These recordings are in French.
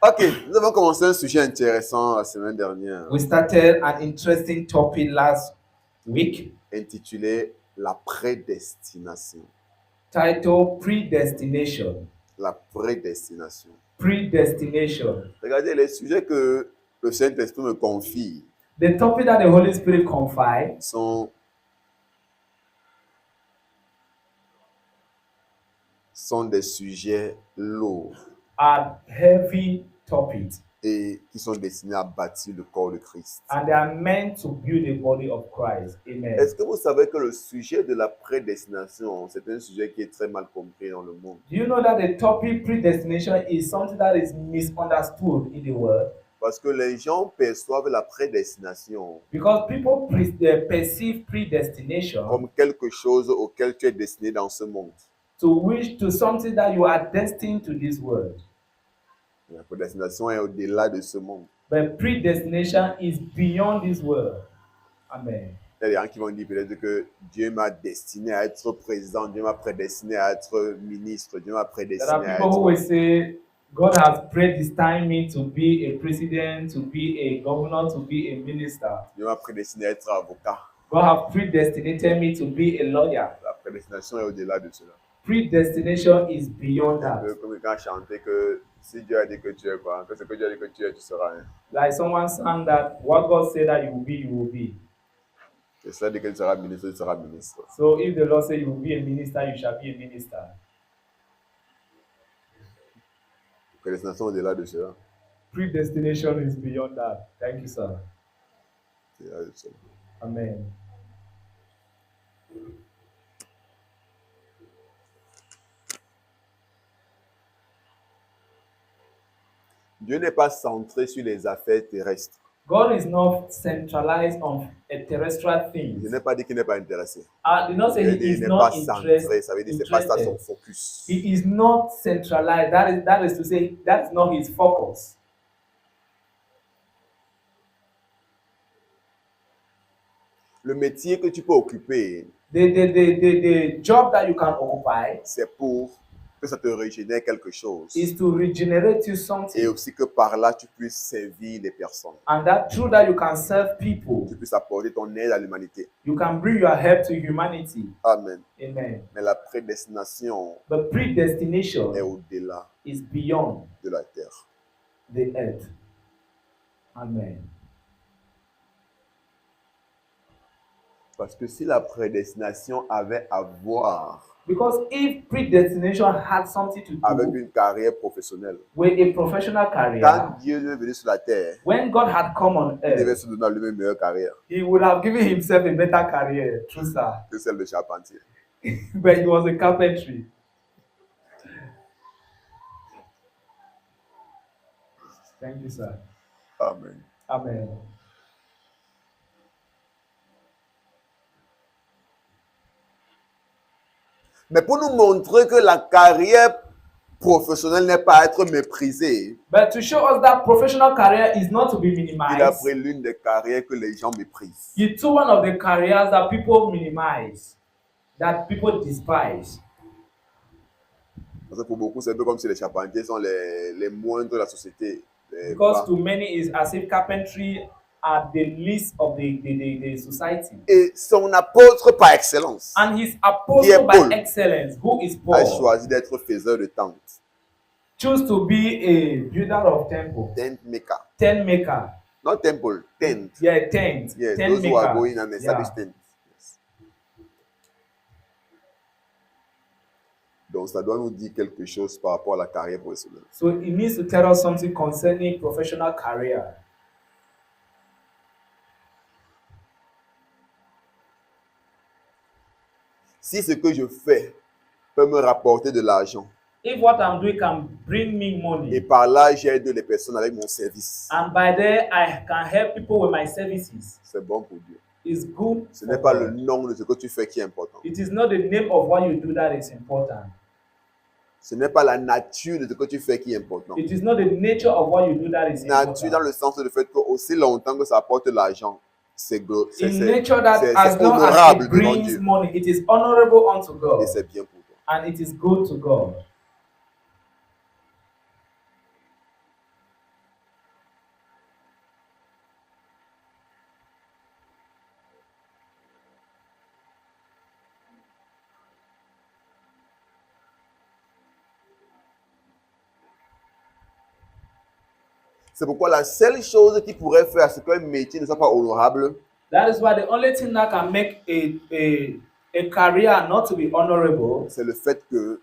Ok, nous avons commencé un sujet intéressant la semaine dernière, We started an interesting topic last week intitulé La prédestination. titled Predestination. La prédestination. Predestination. Regardez les sujets que le Saint-Esprit me confie The topic that the Holy Spirit confide sont des sujets lourds are heavy topics, et qui sont destinés à bâtir le corps de Christ. and they are meant to build the body of Christ. Amen. Est-ce que vous savez que le sujet de la prédestination, c'est un sujet qui est très mal compris dans le monde? Do you know that the topic predestination is something that is misunderstood in the world? Parce que les gens perçoivent la prédestination Because people perceive predestination comme quelque chose auquel tu es destiné dans ce monde. to something that you are destined to this world. La prédestination est au-delà de ce monde. But predestination is beyond this world. Amen. Il y a des gens qui vont dire peut-être que Dieu m'a destiné à être président, Dieu m'a prédestiné à être ministre, Dieu m'a There prédestiné are à people who will être... say, God has predestined me to be a president, to be a governor, to be a minister. Dieu m'a prédestiné à être avocat. God has predestinated me to be a lawyer. La prédestination est au-delà de cela. Predestination is beyond Un that. peu comme quand chantait que si Dieu a dit que tu es quoi, que ce que Dieu a dit que tu es, tu seras rien. Like someone sang that what God said that you will be, you will be. Et cela dit que tu seras ministre, tu seras ministre. So if the Lord says you will be a minister, you shall be a minister. La prédestination est au-delà de cela. Predestination is beyond that. Thank you, sir. C'est au-delà de cela. Amen. Dieu n'est pas centré sur les affaires terrestres. God is not centralized on a terrestrial thing. Je n'ai pas dit qu'il n'est pas intéressé. I did not say Il he is n'est not pas centré, ça veut dire que ce n'est pas ça son interested. focus. He is not centralized. That is to say, that is not his focus. Le métier que tu peux occuper, The job that you can occupy c'est pour que ça te régénère quelque chose. is to regenerate you Et something, aussi que par là, tu puisses servir les personnes. and that through that you can serve people. Tu puisses apporter ton aide à l'humanité. You can bring your help to humanity. Amen. Amen. Mais la prédestination But predestination est au-delà is beyond de la terre. the earth. Amen. Parce que si la prédestination avait à voir Because if predestination had something to avec do une carrière professionnelle, with a professional career, quand Dieu est venu sur la terre, when God had come on il devait earth, se donner à lui-même une meilleure carrière he would have given himself a better career, true sir. que celle de charpentier. But he was a carpentry. Thank you, sir. Amen. Amen. Mais pour nous montrer que la carrière professionnelle n'est pas à être méprisée, But to show us that professional career is not to be il a minimized, pris l'une des carrières que les gens méprisent. he took one of the careers that people minimize, that people despise. Parce que pour beaucoup, c'est un peu comme si les charpentiers sont les moindres de la société. Because to many is as if carpentry are the least of the society. Et son apôtre par excellence And his Qui est apostle Paul? by excellence, who is a Paul, choisi d'être faiseur de tentes, choose to be a builder of temple, tent maker. tent maker. Not temple, tent. Yeah, tent. Yes, tent those who are maker. going and establish Yeah. tents. Yes. Donc, ça doit nous dire quelque chose par rapport à la carrière professionnelle. So it needs to tell us something concerning professional career. Si ce que je fais peut me rapporter de l'argent, If what I'm doing can bring me et money, par là, j'aide les personnes avec mon service, and by there I can help people with my services, c'est bon pour Dieu. it's good. Ce n'est for pas God. le nom de ce que tu fais qui est important. It is not the name of what you do that is important. Ce n'est pas la nature de ce que tu fais qui est important. It is not the nature of what you do that is Nature dans important. le sens de fait que aussi longtemps que ça apporte l'argent, c'est In nature that c'est as long as honorable it devant brings Dieu. money, it is honorable unto God, Et c'est bien pour toi. and it is good to God. C'est pourquoi la seule chose qui pourrait faire à ce qu'un métier ne soit pas honorable, That is why the only thing that can make a career not to be honorable, c'est le fait que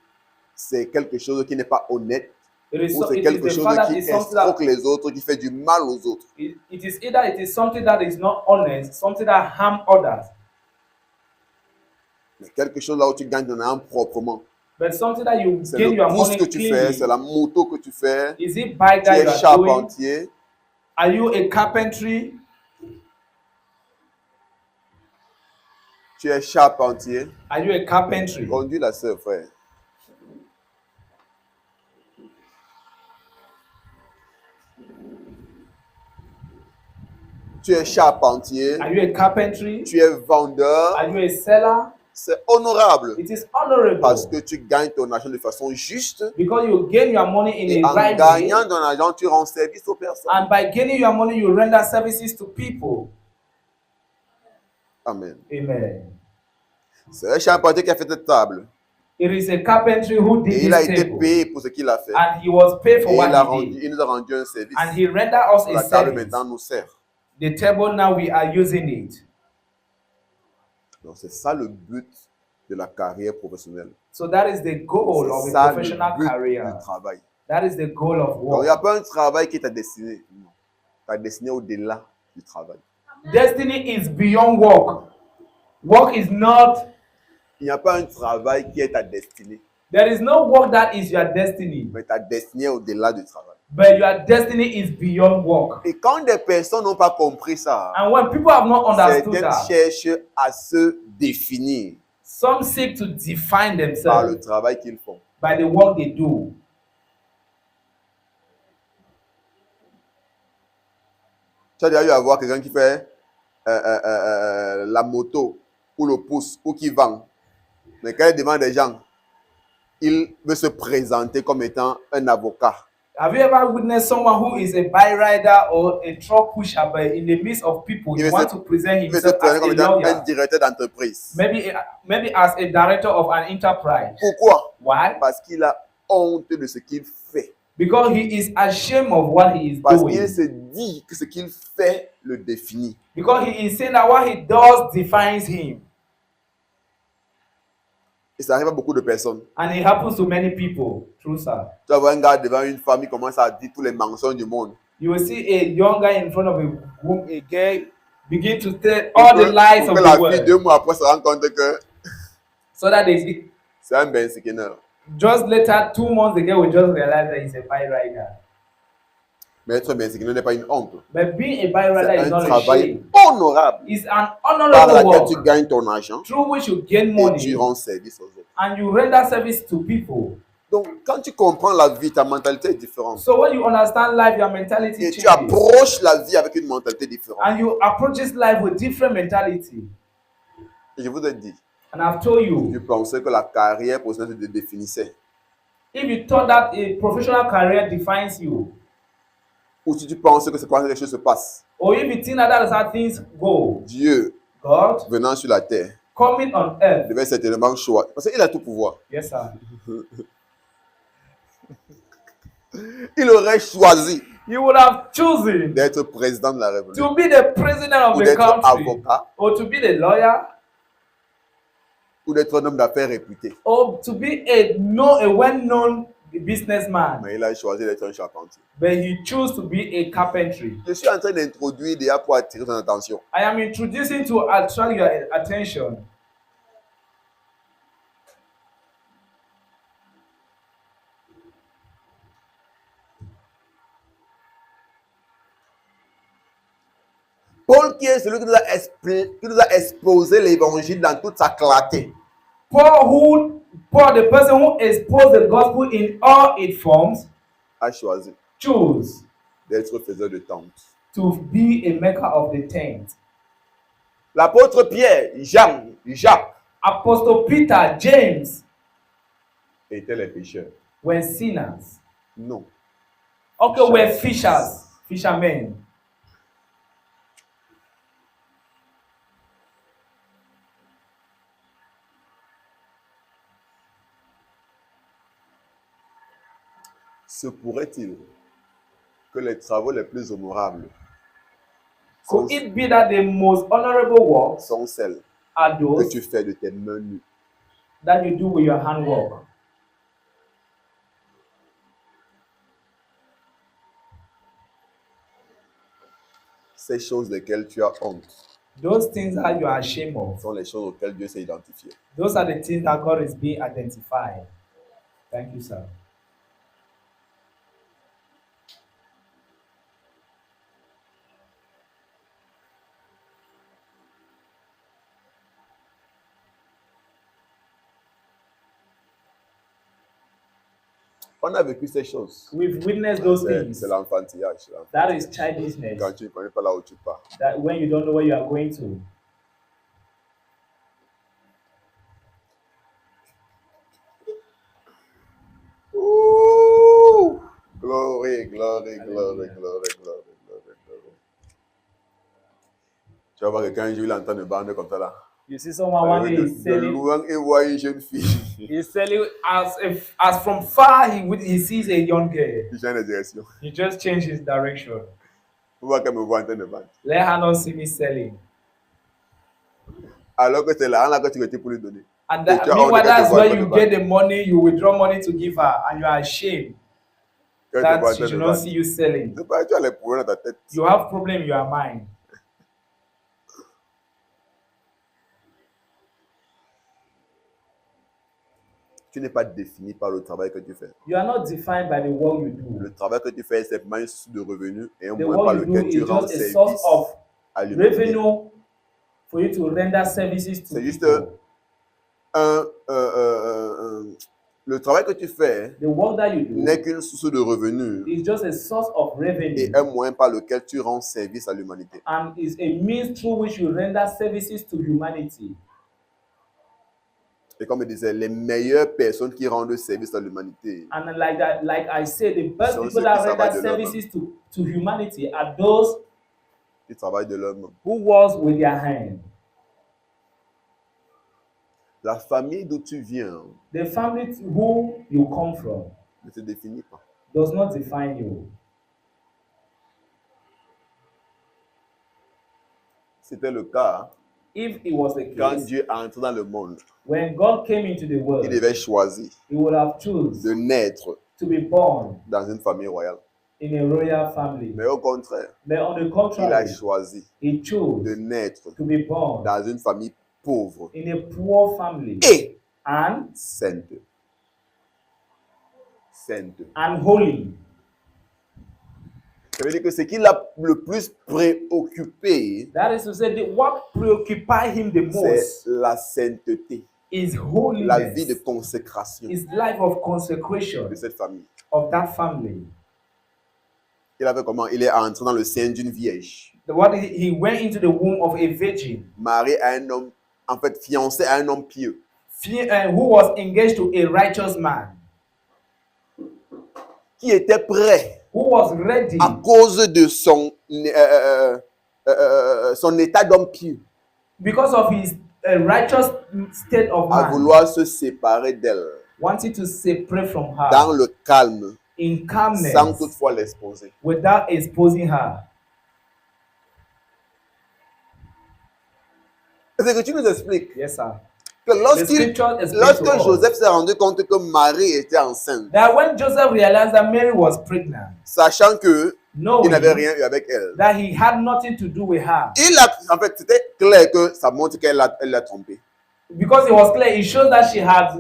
c'est quelque chose qui n'est pas honnête, ou c'est it is quelque the chose fact that qui it's something escroque that les autres, qui fait du mal aux autres. it is either it is something that is not honest, something that harm others, Mais quelque chose là où tu gagnes ton argent proprement. but something that you C'est gain le your pouce money que tu fais, c'est cleanly. la moto que tu fais. Is it bike Tu that you es are doing? charpentier. Are you a carpentry? Tu es charpentier. Are you a carpentry? Conduis la sœur, frère. Tu es charpentier. Are you a carpentry? Tu es vendeur. Are you a seller? C'est honorable. It is honorable Parce que tu gagnes ton argent de façon juste. because you gain your money in Et a en right way, gagnant ton argent, tu rends service aux personnes. and by gaining your money, you render services to people. Amen. Amen. C'est un charpentier qui a fait cette table. It is a carpentry who did Et il a this été table, payé pour ce qu'il a fait. and he was paid for Et what he did, il nous a rendu un service. and he rendered us a La table service. maintenant nous sert. The table now we are using it. Donc c'est ça le but de la carrière professionnelle. So that is the goal of C'est a ça le professional but career. du travail. That is the goal of Donc il n'y a work. pas un travail qui est ta destinée. Non. Ta destinée au-delà du travail. Destiny is beyond work. Work is not. Il n'y a pas un travail qui est ta destinée. There is no work that is your destiny, Mais ta destinée est au-delà du travail. but your destiny is beyond work. Et quand des personnes n'ont pas compris ça, And when people have not understood certaines that, cherchent à se définir some seek to define par themselves le travail qu'ils font. by the work they do. Tu as déjà eu à voir quelqu'un qui fait la moto ou le pouce ou qui vend. Mais quand il demande des gens, il veut se présenter comme étant un avocat. Have you ever witnessed someone who is a bike rider or a truck pusher, but in the midst of people, he wants to present Il veut se himself présenter as comme a étant un lawyer, directeur d'entreprise. maybe as a director of an enterprise? Pourquoi? Why? Parce qu'il a honte de ce qu'il fait. Because he is ashamed of what he is Parce qu'il doing. se dit que ce qu'il fait le définit. Because he is saying that what he does defines him. Et ça arrive à beaucoup de personnes. And it happens to many people. True, sir. Tu vas voir un gars devant une femme, il commence à dire tous les mensonges du monde. You will see a young guy in front of a girl begin to tell all the lies of Pour que la the fille, world. 2 mois après, se rende compte que So that they c'est un Ben Skinner. just later, 2 months, the girl will just realize that he's a bike rider. Mais être Ben Skinner n'est pas une honte. But being a bike rider C'est is un not a travail shame. honorable It's an par honorable laquelle tu work gagnes ton argent through which you gain et money tu rends service aux autres. and you render service to people. Donc, quand tu comprends la vie, ta mentalité est différente. So when you understand life, your mentality Et tu changes. approches la vie avec une mentalité différente. And you approach this life with different mentality. Et je vous ai dit, And I've told you, je pensais que la carrière professionnelle te définissait. if you thought that a professional career defines you, Ou si tu penses que c'est quand les choses se passent, or if you think that that is how things go, Dieu, God venant sur la terre, coming on earth. devait certainement choisir. Parce qu'il a tout pouvoir. Yes, sir. Il aurait choisi You would have chosen d'être président de la République, to be the president of ou the d'être country, avocat, or to be the lawyer, ou d'être un homme d'affaires réputé. or to be a well-known businessman. Mais il a choisi d'être un charpentier. But he chose to be a carpentry. Je suis en train d'introduire déjà pour attirer ton attention. I am introducing to attract your attention. Paul qui est celui qui nous a exposé l'évangile dans toute sa clarté. Paul, the person who exposed the gospel in all its forms, A choisi chose d'être faiseur de tentes. to be a maker of the tent. L'apôtre Pierre, Jean, Jacques Apostle Peter, James étaient les pécheurs. were sinners. Non. Okay, were fishermen. Se pourrait-il que les travaux les plus honorables Could it be that the most honorable works sont celles are que those tu fais de tes mains nues? that you do with your handwork? Ces choses desquelles tu as honte Those things that you are ashamed of, sont les choses auxquelles Dieu s'est identifié. those are the things that God is being identified. Thank you, sir. On a vécu ces choses. We've witnessed those C'est things. l'enfantillage. That is childishness. Quand tu ne connais pas là où tu pars. That when you don't know where you are going to. Ouh! Glory, glory, glory, glory, glory, glory, glory. Tu vas voir que quand un jour il entend une bande comme ça là, You see someone one day is de selling. loin il voit une jeune fille. He's selling as from far he sees a young girl. Il change de direction. He just changed his direction. Pour voir qu'elle me voit en train de vendre. Let her not see me selling. Alors que c'est l'argent là que tu retires pour lui donner. And Et tu as honte meanwhile, qu'elle te that's voit en where train de you vendre. get the money, you withdraw money to give her, and you are ashamed Qu'elle te voit en that she train de should not vendre. see you selling. C'est pas, tu as les problèmes dans ta tête. You have problem in your mind. Tu n'es pas défini par le travail que tu fais. You are not defined by the work you do. Le travail que tu fais est simplement une source de revenus et un The moyen par work you do lequel tu is rends just a source service of à l'humanité. revenue for you to render services to C'est juste people. le travail que tu fais The work that you do n'est qu'une source de revenus is just a source of revenue et un moyen par lequel tu rends service à l'humanité. and is a means through which you render services to humanity. Et comme je disais, les meilleures personnes qui rendent service à l'humanité And like that, like I said, the best Sont people ceux that qui render travaillent de leur services to humanity are those qui travaillent de leur main. who work with their hand. La famille d'où tu viens The family who you come from ne te définit pas. does not define you. C'était le cas If it was the quand case, Dieu est entré dans le monde. when God came into the Il world, devait choisir He would have chosen de naître to be born dans une famille royale. in a royal family. Mais au contraire, But on the il a contrary, choisi He chose de naître to be born dans une famille pauvre in a poor family et and sainte. Sainte. holy. Ça veut dire que ce qui l'a le plus préoccupé, That is to say, what preoccupied him the c'est most la sainteté, is la vie de holiness, consécration is life of consecration de cette famille. of that family. Il avait comment? Il est entré dans le sein d'une vierge. He went into the womb of a virgin, Marié à un homme, en fait, fiancé à un homme pieux. who was engaged to a righteous man, Qui était prêt who was ready à cause de son état d'homme pieux because of his righteous state of à man, vouloir se séparer d'elle wanted to separate from her dans le calme in calmness sans toutefois l'exposer. without exposing her. C'est que tu nous expliques Yes, sir. que The scripture explains to lorsque us Joseph s'est rendu compte que Marie était enceinte, that when Joseph realized that Mary was pregnant, sachant que knowing il n'avait rien eu avec elle, that he had nothing to do with her, en fait, c'était clair que ça montre qu'elle l'a trompé. because it was clear, it shows that she had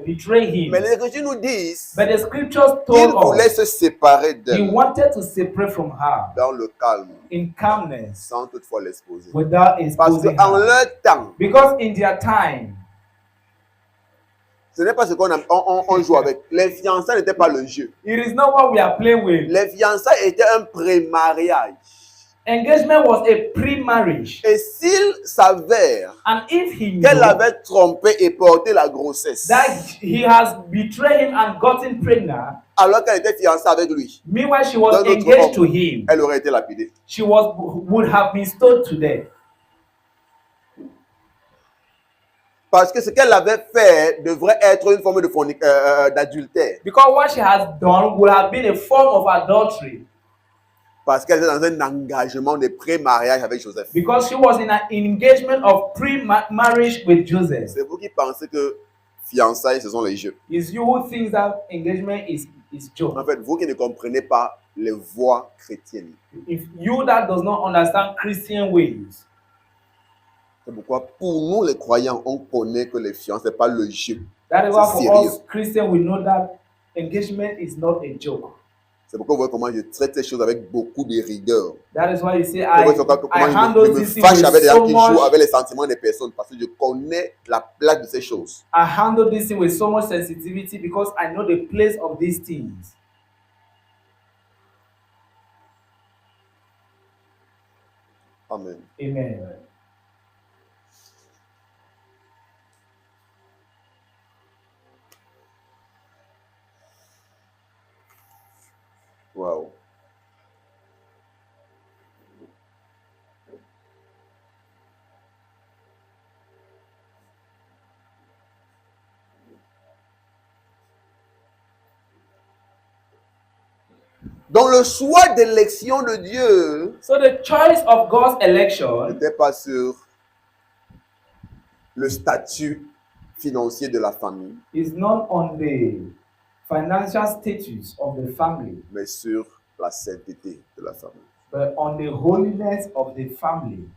betrayed him. Mais les Écritures nous disent But the scriptures qu'il told voulait us se séparer he d'elle wanted to separate from her dans le calme, in calmness sans toutefois l'exposer. without Parce exposing qu'en her. leur temps, Because in their time, ce n'est pas ce qu'on joue avec. Les fiançailles n'étaient pas le jeu. it is not what we are playing with. Les fiançailles étaient un pré-mariage. Engagement was a pre-marriage. Et s'il s'avère And if he qu'elle knew avait trompé et porté la grossesse, that he has betrayed him and gotten pregnant, alors qu'elle était fiancée avec lui, meanwhile she was D'un autre engaged to homme. him, elle aurait été lapidée. she would have been stoned to death. Parce que ce qu'elle avait fait devrait être une forme d'adultère. Because what she has done would have been a form of adultery. Parce qu'elle était dans un engagement de pré-mariage avec Joseph. Because she was in an engagement of pre-marriage with Joseph. C'est vous qui pensez que fiançailles, ce sont les jeux. It's you who thinks that engagement is En joke. fait, vous qui ne comprenez pas les voies chrétiennes. If you that does not understand Christian ways, C'est pourquoi, pour nous les croyants, on connaît que les fiançailles, ce n'est pas le jeu. that is C'est why for sérieux. us Christians we know that engagement is not a joke. C'est pourquoi vous voyez comment je traite ces choses avec beaucoup de rigueur. That is why you see Vous voyez I comment handle je me this thing fâche avec with des gens so qui jouent much. avec les sentiments des personnes parce que je connais la place de ces choses. I handle this thing with so much sensitivity because I know the place of these things. Amen. Amen. Wow. Donc le choix d'élection de Dieu So the choice of God's election n'était pas sur le statut financier de la famille, is not on the financial status of the family, mais sur la sainteté de la famille. but on the holiness of the family.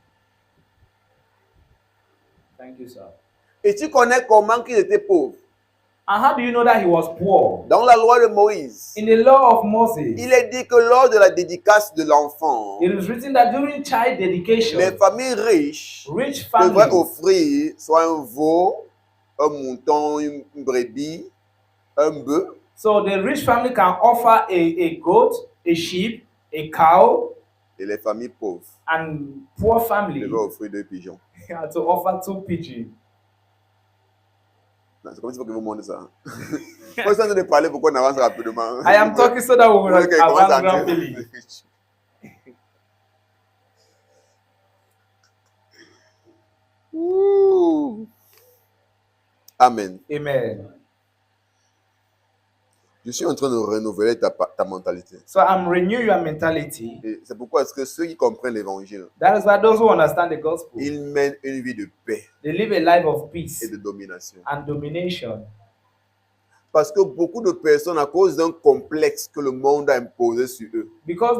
Thank you, sir. Et tu connais comment il était pauvre. And how do you know that he was poor? Dans la loi de Moïse, In the law of Moses, il est dit que lors de la dédicace de l'enfant, it is written that during child dedication, les familles riches rich devraient families, offrir soit un veau, un mouton, une brebis, un bœuf, so the rich family can offer a goat, a sheep, a cow, et les familles pauvres and poor family devraient offrir 2 pigeons. to offer 2 pigeons. Non, c'est comme s'il faut que vous montrez ça. Moi, je suis en train de parler, pourquoi on avance rapidement? I am talking so that we will Okay, commence à advance rapidly. Ouh. Amen. Amen. Je suis en train de renouveler ta mentalité. So I'm renewing your mentality. Et c'est pourquoi est-ce que ceux qui comprennent l'évangile, That is why those who understand the gospel, ils mènent une vie de paix they live a life of et peace de domination. and domination. Parce que beaucoup de personnes, à cause d'un complexe que le monde a imposé sur eux, Because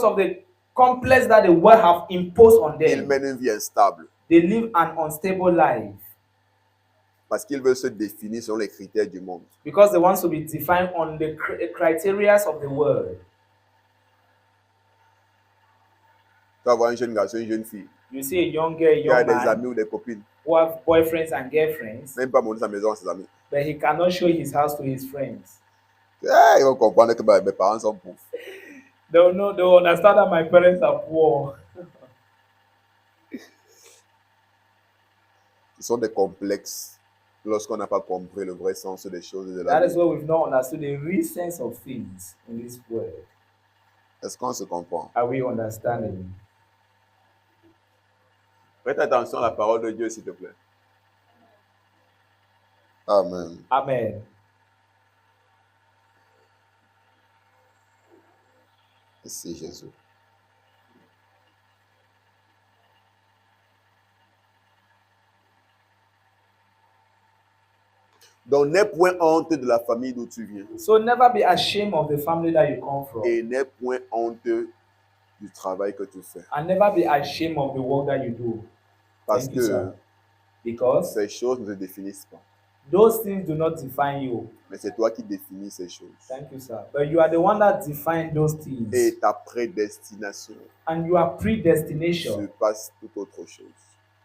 of the complex that the world have imposed on ils them, mènent une vie instable. they live an unstable life. Parce qu'ils veulent se définir selon les critères du monde. Because they want to be defined on the criteria of the world. Tu vas voir un jeune garçon, une jeune fille, You see a young girl, a qui a young des man amis ou des copines, who have boyfriends and girlfriends, même pas montrer sa maison à ses amis. but he cannot show his house to his friends. Ils vont comprendre que mes parents sont pauvres. They will understand that my parents are poor. Ce sont des complexes lorsqu'on n'a pas compris le vrai sens des choses et de la That is vie. why we've not understood the real sense of things in this world. Est-ce qu'on se comprend? Are we understanding? Prête attention à la parole de Dieu, s'il te plaît. Amen. Amen. Merci Jésus. Donc, n'aie point honte de la famille d'où tu viens. So never be ashamed of the family that you come from. Et n'aie point honte du travail que tu fais. And never be ashamed of the work that you do. Parce Thank you, que sir. Because ces choses ne te définissent pas. those things do not define you. Mais c'est toi qui définis ces choses. Thank you, sir. But you are the one that defines those things. Et ta prédestination And your predestination surpasse toute autre chose.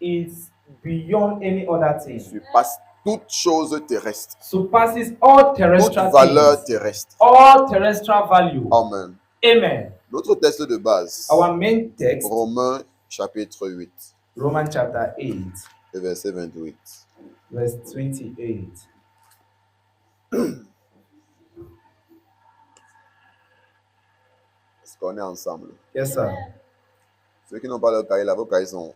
is beyond any other thing. Surpasse toute chose terrestre. Surpasses all Toute terrestrial valeur things. terrestre. All terrestrial value. Amen. Amen. Notre texte de base, Our main text, Romains chapitre 8, Romans chapter 8, et verset 28. verse 28. Est-ce qu'on est ensemble? Yes, sir. Ceux qui n'ont pas leur cahier, là, vos cahiers sont.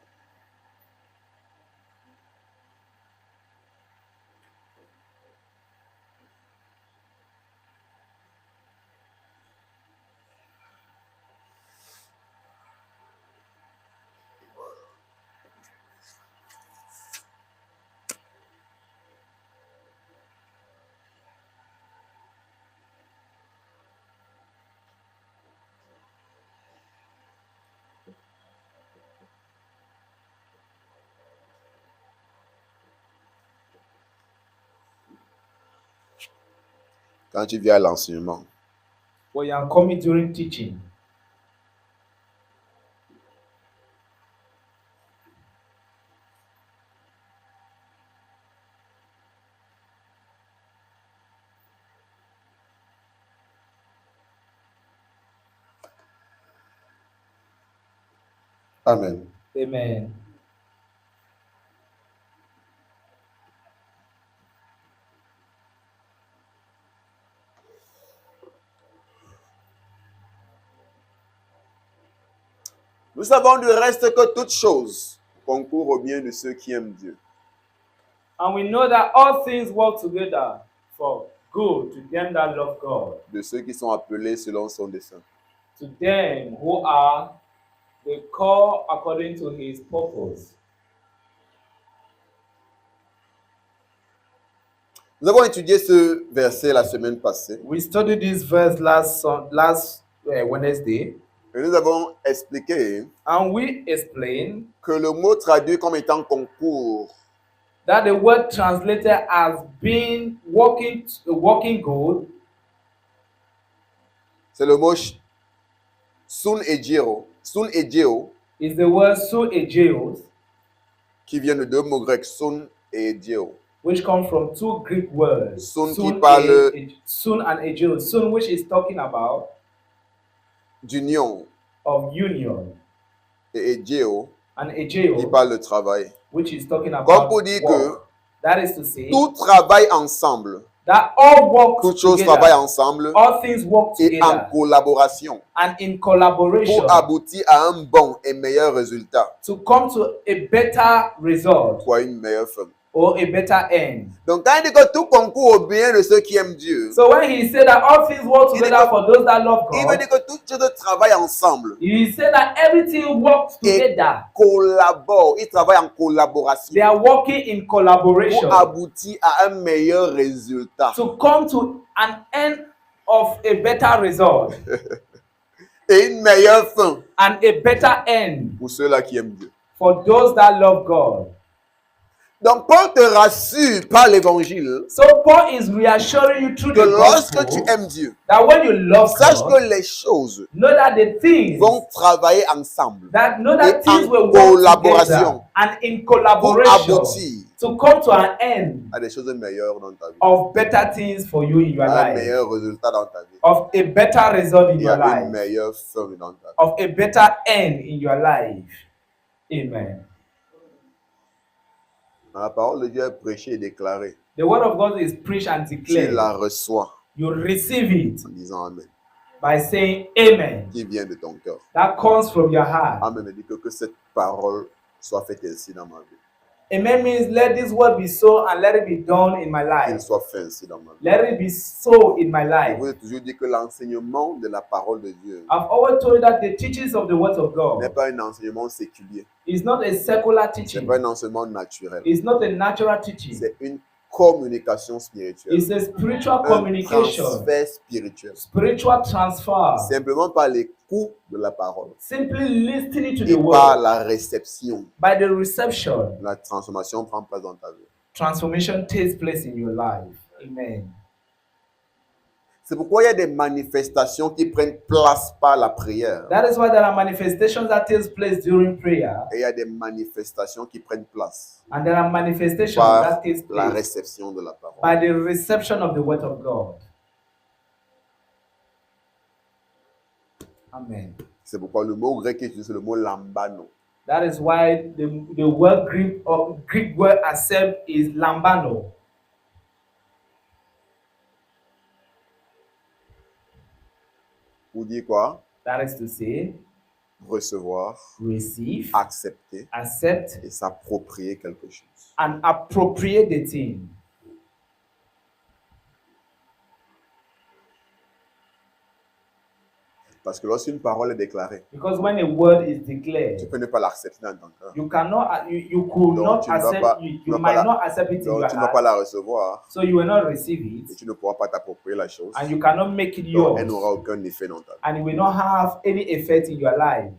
Quand tu viens à l'enseignement, when you are coming during teaching. Amen. Amen. Nous savons du reste que toute chose concourt au bien de ceux qui aiment Dieu. And we know that all things work together for good to them that love God, De ceux qui sont appelés selon son dessein. to them who are the called according to his purpose. Nous avons étudié ce verset la semaine passée We studied this verse last Wednesday, et nous avons expliqué and we explained que le mot traduit comme étant concours that the word translated as being working good c'est le mot sun egeo is the word suegeos, qui vient de deux mots grecs, sun et egeo. which comes from two Greek words, Sun qui parle sun and egeos. Sun, which is talking about d'union, of union, et egeo and qui egeo, parle de travail. which is talking Comme about pour dire work. That is to say tout travaille ensemble, that all work toutes choses travaillent together, ensemble all things work et en together collaboration and in collaboration pour aboutir à un bon et meilleur résultat, to come to a better result pour une meilleure fin. or a better end. Donc quand il dit que tout concourt au bien de ceux qui aiment Dieu, So when he said that all things work Il together dit for those that love il veut God, dire que toutes choses travaillent ensemble, he said that everything works Et- together. collaborent, ils travaillent en collaboration They are working in collaboration pour aboutir à un meilleur résultat. to come to an end of a better result Et une meilleure fin and a better end pour ceux-là qui aiment Dieu. for those that love God. Donc Paul te rassure par l'évangile So Paul is reassuring you through que the lorsque gospel tu aimes Dieu, that when you love sache God, que les choses know that the things vont travailler ensemble know that et things en will work together collaboration and in pour collaboration aboutir to come to an end à des choses meilleures dans ta vie, of better things for you in your à un life, meilleur résultat dans ta vie of a better result in et your à une life, meilleure fin dans ta vie. of a better end in your life. Amen. La parole de Dieu est prêchée et déclarée. The word of God is preached and Tu declared. la reçois You receive it en disant Amen, by saying amen. qui vient de ton cœur. That comes from your heart. Amen me dit que cette parole soit faite ainsi dans ma vie. Amen means let this word be so and let it be done in my Qu'il life. soit fait ainsi dans ma vie. Let it be so in my Je life. vous ai toujours dit que l'enseignement de la parole de Dieu I've always told you that the teachings of the word of n'est God pas un enseignement séculier. is not a secular Ce n'est teaching. pas un enseignement naturel. It's not a natural teaching. C'est une communication spirituelle. It's a spiritual Un communication, transfert spirituel. spiritual transfer. Simplement par l'écoute de la parole Simply listening to the et par word, la réception. by the reception, La transformation prend place dans ta vie. transformation takes place in your life. Amen. C'est pourquoi il y a des manifestations qui prennent place par la prière. That is why there are manifestations that takes place during prayer, Et il y a des manifestations qui prennent place and there are manifestations par that takes la place réception de la parole. by the reception of the word of God. Amen. C'est pourquoi le mot grec qui est utilisé, c'est le mot lambano. That is why the word Greek word accept is lambano. Pour dire quoi? That is to say, Recevoir, receive, accepter accept, et s'approprier quelque chose. and appropriate the thing. Parce que lorsqu'une parole est déclarée, Because when a word is tu declared, peux ne pas l'accepter dans ton cœur. you cannot, you could Donc, not tu ne vas accept, pas- you tu vas pas might la- not accept it in Donc your tu ne vas pas heart, la recevoir so you will not receive et it, tu ne pourras pas t'approprier la chose. and you cannot make it Donc elle n'aura yours, aucun effet dans ta vie. and it will not have any effect in your life.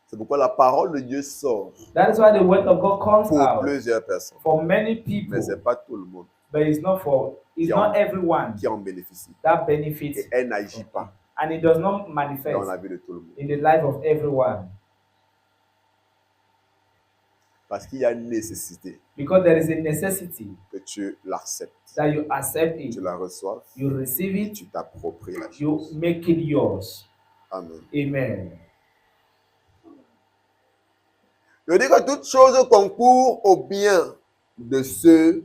C'est pourquoi la parole de Dieu sort That is why the word of God comes pour out plusieurs personnes. for many people, Mais ce n'est pas tout le monde. but it's not for It's not everyone qui en bénéficie. that benefits Et elle n'agit pas and it does not dans manifest la vie de tout le monde. in the life of everyone Parce qu'il y a une nécessité because there is a necessity que tu l'acceptes, that you accept tu it, la reçoives, you receive et it, tu t'appropries la you chose. make it yours. Amen. Amen. Je dis que toute chose concourt au bien de ceux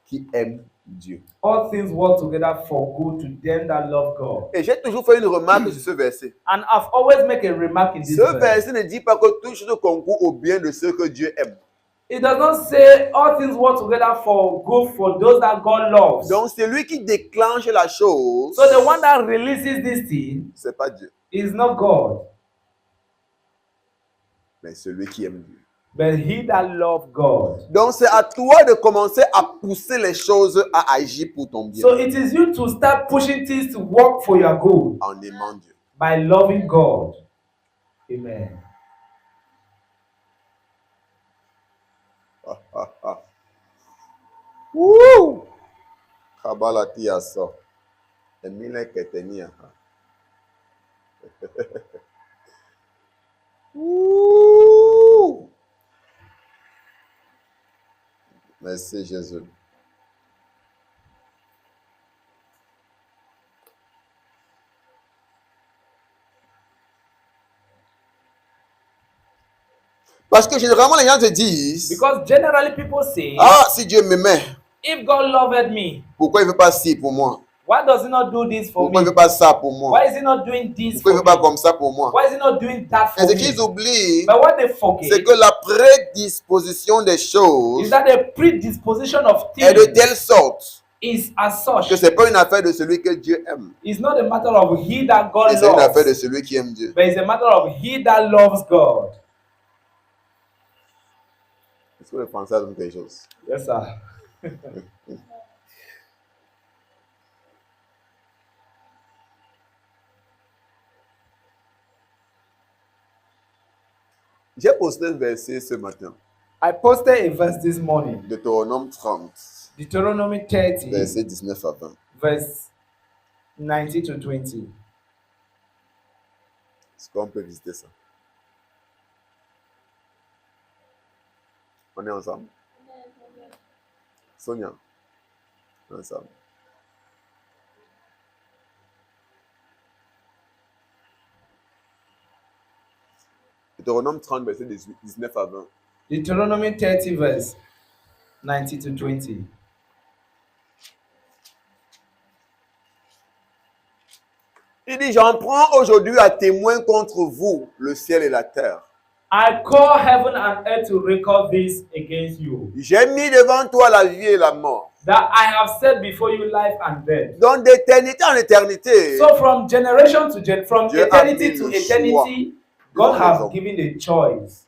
qui aiment Dieu. All things work together for good to them that love God. Et j'ai toujours fait une remarque sur ce verset. And I've always make a remark in this Ce verse. verset ne dit pas que toute chose concourt au bien de ceux que Dieu aime. It does not say all things work together for good for those that God loves. Donc celui qui déclenche la chose, So the one that releases this thing c'est pas Dieu, is not God, mais celui qui aime Dieu. but he that loves God. Donc c'est à toi de commencer à pousser les choses à agir pour ton bien. So it is you to start pushing things to work for your good En aimant Dieu. by loving God. Amen. Woo! Kabalati aso. Emile ketenia. Woo! Merci Jésus. Parce que généralement les gens te disent, Because generally people say, ah, si Dieu m'aimait, if God loved me, pourquoi il ne veut pas ci pour moi? why does he not do this for Pourquoi il me? ne veut pas ça pour moi? Why is he not doing this Pourquoi il ne for veut pas me? comme ça pour moi? Why is he not doing that Et for ce me? qu'ils oublient, But what they c'est forget que la prédisposition des choses is that the predisposition of est de things telle sorte is as que such. ce n'est pas une affaire de celui que Dieu aime, It's not a matter of he that God mais c'est une affaire de loves, celui qui aime Dieu. but it's a matter of he that loves God. Est-ce que le français a donné quelque chose? Yes, sir. J'ai posté un verset ce matin, I posted a verse this morning, Deutéronome 30, Deuteronomy 30, verset 19 à 20. verse 19 to 20. Est-ce qu'on peut visiter ça? On est ensemble? Sonia, on est ensemble. Deutéronome 30, verset 19 à 20. Deuteronomy 30, verse 19 to 20. Il dit, j'en prends aujourd'hui à témoin contre vous le ciel et la terre. I call heaven and earth to record this against you, J'ai mis devant toi la vie et la mort. that I have set before you life and death. Donc d'éternité en éternité, So from generation to from Dieu a eternity mis to le eternity, choix God devant les has hommes. given the choice.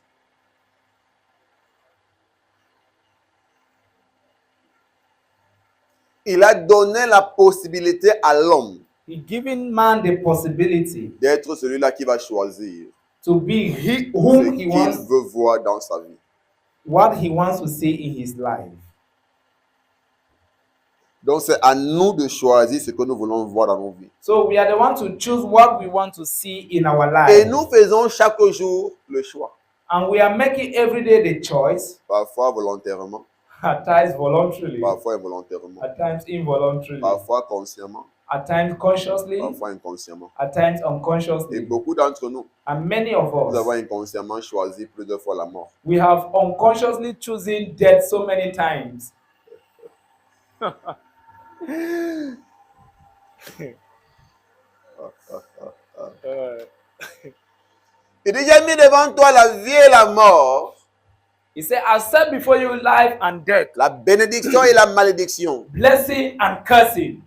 il a donné la possibilité à l'homme He given man the possibility d'être celui-là qui va choisir to be ce whom he qu'il wants, veut voir dans sa vie. what he wants to see in his life. Donc c'est à nous de choisir ce que nous voulons voir dans nos vies. So we are the one to choose what we want to see in our Et life. nous faisons chaque jour le choix. And we are making every day the choice, Parfois volontairement, at times voluntarily, parfois involontairement, at times involuntarily, parfois consciemment, at times consciously, parfois inconsciemment. at times Et unconsciously. beaucoup d'entre nous, And many of nous avons us, inconsciemment choisi plusieurs fois la mort. we have unconsciously chosen death so many times. Il dit, j'ai mis devant toi la vie et la mort, He said, I set before you life and death, la bénédiction et la malédiction. blessing and cursing.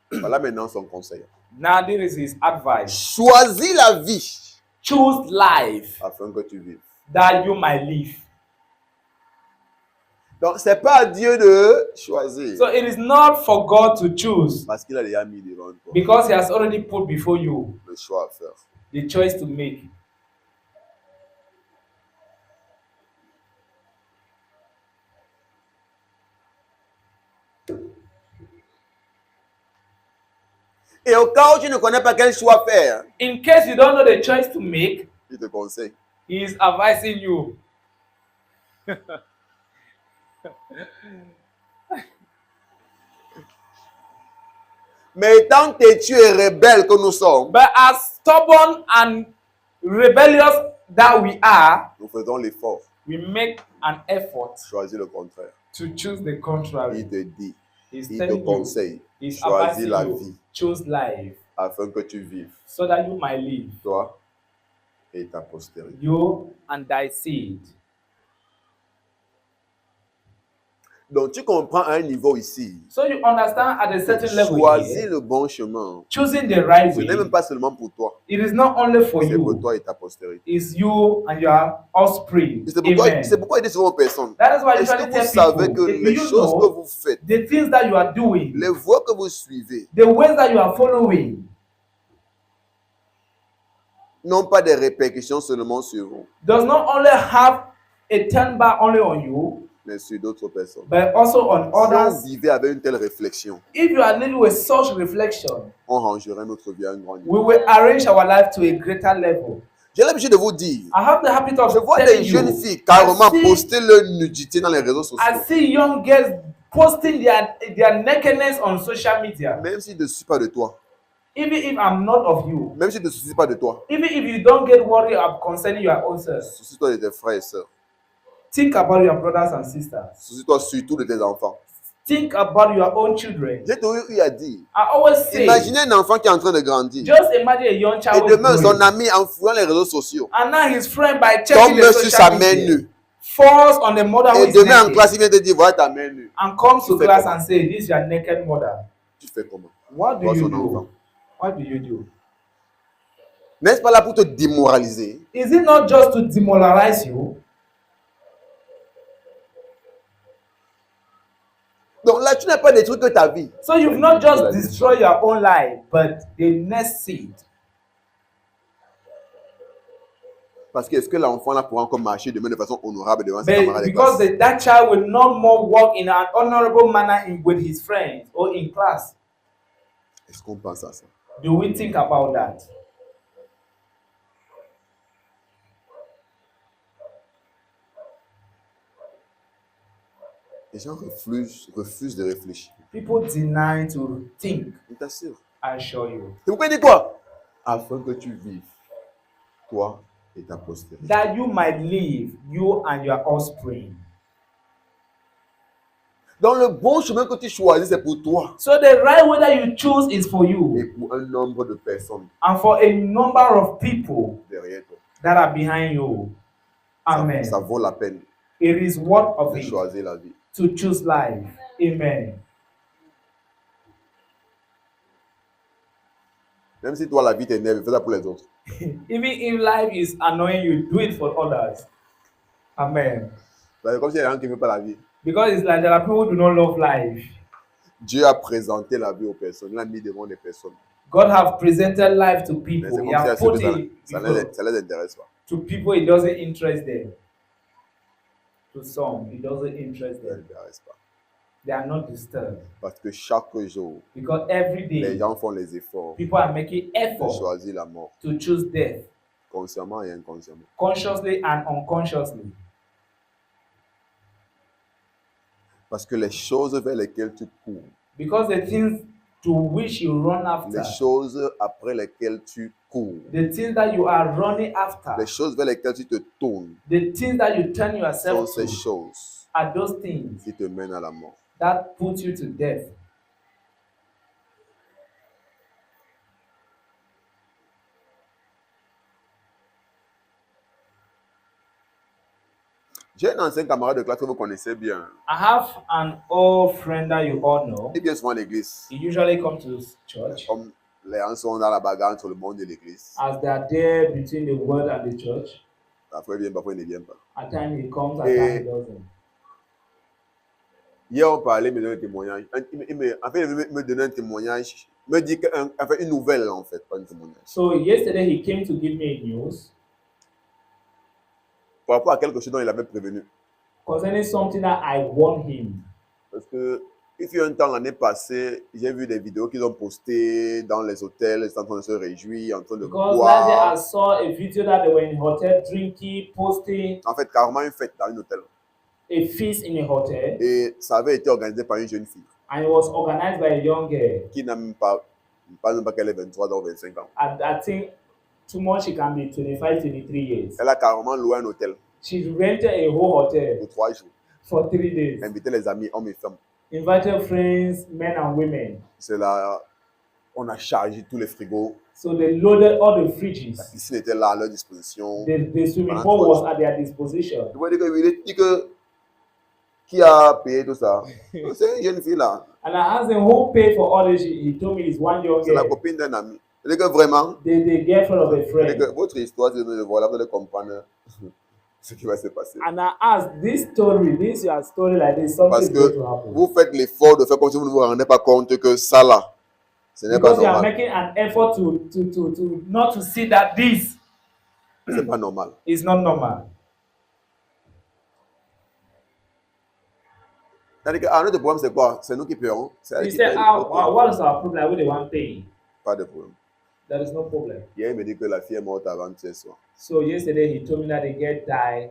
Voilà maintenant son conseil. Now this is his advice. Choisis la vie Choose life afin que tu vives. that you might live. Donc, c'est pas à Dieu de choisir. So it is not for God to choose Parce qu'il a déjà mis devant toi because he has already put before you le choix à faire. the choice to make. Et au cas où tu ne connais pas quel choix faire, In case you don't know the choice to make, il te conseille. he is advising you. Mais étant têtu et rebelle que nous sommes, But as stubborn and rebellious that we are, nous faisons l'effort we make an effort de choisir le contraire. to choose the Il contrary. te dit, He's il te telling you, conseille, he's choisis advising la you, vie choose life afin que tu vives, so that you might live, toi et ta postérité. you and thy seed. Donc tu comprends à un niveau ici, So you understand at a certain level choisir here, le bon chemin, choosing the right ce n'est même way, pas seulement pour toi, it is not only for c'est pour you, toi et ta postérité. it's you and your offspring. C'est Amen. pourquoi il dit souvent aux personnes, That is why I est-ce usually que vous tell savez people, que do les you choses que know vous faites, the things that you are doing, les voies que vous suivez, the ways that you are following, n'ont pas de répercussions seulement sur vous, does not only have a turn back only on you, mais sur d'autres personnes. but also on Si on others. vivait avec une telle réflexion, If you are living with such reflection, on rangerait notre vie à un grand niveau. we will arrange our life to a greater level. J'ai l'habitude de vous dire, I have the habit of je vois telling des jeunes you, filles carrément I see- poster leur nudité dans les réseaux I sociaux, see young girls posting their nakedness on social media. même s'ils ne soucient pas de toi, Even if I'm not of you, même s'ils ne se soucient pas de toi, even if you don't get worried about concerning your own self, soucie-toi de tes frères et sœurs, think about your brothers and sisters. soucie-toi surtout de tes enfants. Think about your own children. J'ai toujours eu à dire, I always say, imaginez un enfant qui est en train de grandir, just imagine a young et child demain son growing, ami en fouillant les réseaux sociaux and now his friend by checking tombe the sur sa social main media nue, falls on the mother who et is demain en naked classe il vient te dire voilà ta main nue. and comes Tu to fais class comment? and say, this is your naked mother. Tu fais comment? What do Toi, you son do? enfant. What do you do? N'est-ce pas là pour te démoraliser? Is it not just to demoralize you? Donc là, tu n'as pas détruit que ta vie. So you've not just destroyed your own life, but the next seed. Parce que est-ce que l'enfant là pourra encore marcher demain de façon honorable devant ses But camarades de because classe? that child will not more walk in an honorable manner with his friends or in class. Est-ce qu'on pense à ça? Do we think about that? Les gens refusent de réfléchir. People deny to think, Je t'assure. I assure you. C'est pourquoi il dit quoi? Afin que tu vives, toi et ta postérité. That you might live, you and your offspring. Donc le bon chemin que tu choisis, c'est pour toi So the right way that you choose is for et you pour un nombre de personnes and for a number of people derrière toi. that are behind you. Amen. Ça vaut la peine It is worth of de it choisir la vie. to choose life. Amen. Même si toi, la vie t'énerve, fais ça pour les autres. Even if life is annoying you, do it for others. Amen. C'est comme s'il y a des gens qui ne veulent pas la vie. Because it's like there are people who do not love life. Dieu a présenté la vie aux personnes. Il l'a mis devant les personnes. God have presented life to Mais c'est people. comme He has si put ça it ça les intéresse pas. to people. It doesn't interest them. To some, it doesn't interest Ça les them. intéresse pas. They are not disturbed Parce que chaque jour, because every les day gens font les efforts people are making de effort choisir la mort, to choose death, consciemment et inconsciemment. consciously and unconsciously. Parce que les choses vers lesquelles tu cours, Because the things to which you run after, les choses après lesquelles tu cours, the things that you are running after, les choses vers lesquelles tu te tournes, the things that you turn sont yourself ces to choses are those things qui te mènent à la mort. that put you to death. J'ai un ancien camarade de classe que vous connaissez bien. I have an old friend that you all know. Il vient souvent à l'église. He usually comes to church. Comme les gens sont dans la bagarre entre le monde et l'église. As they are there between the world and the church, Parfois il vient, parfois il ne vient pas. at times he comes, at times he doesn't. Hier, on parlait, il me donnait un témoignage. En fait, il me donnait un témoignage. Il me dit enfin, une nouvelle, en fait, pas un témoignage. So yesterday he came to give me news Par rapport à quelque chose dont il avait prévenu. concerning something that I warned him. Parce que Il fut un temps, l'année passée, j'ai vu des vidéos qu'ils ont postées dans les hôtels, ils sont en train de se réjouir, en train de Because last year I boire. saw a video that they were in hotel drinking, posting En fait, carrément une fête dans un hôtel. a feast in a hotel, Et ça avait été organisé par une jeune fille and it was organized by a young girl. qui n'a même pas qu'elle ait 23 ans ou 25 ans. And I think too much she can be 25, 23 years. Elle a carrément loué un hôtel She rented a whole hotel pour 3 jours. for 3 days. Invité les amis, hommes et femmes. Invited friends, men and women. C'est là, on a chargé tous les frigos. So they loaded all the La fridges. piscine était là à leur disposition. The swimming Pendant pool 3 was jours. at their disposition. Je vois dire que il dit que qui a payé tout ça? C'est une jeune fille là. And I asked him who paid for all this. He told me it's one young C'est la girl, copine d'un ami. Il dit que vraiment, the girlfriend of a il dit friend. que votre histoire, si vous le voilà, vous allez comprendre ce qui va se passer. And I asked, this your story like this, something Parce is going que to happen. vous faites l'effort de faire comme si vous ne vous rendez pas compte que ça là, ce n'est pas Because you are normal. making an effort to not to see that this C'est pas normal. is not normal. C'est-à-dire que notre problème, c'est quoi? C'est nous qui payons. C'est elle He qui said, paye. what is our problem? We the one paying. Pas de problème. There is no problem. Hier, il me dit que la fille est morte avant hier soir. So yesterday he told me that the girl died.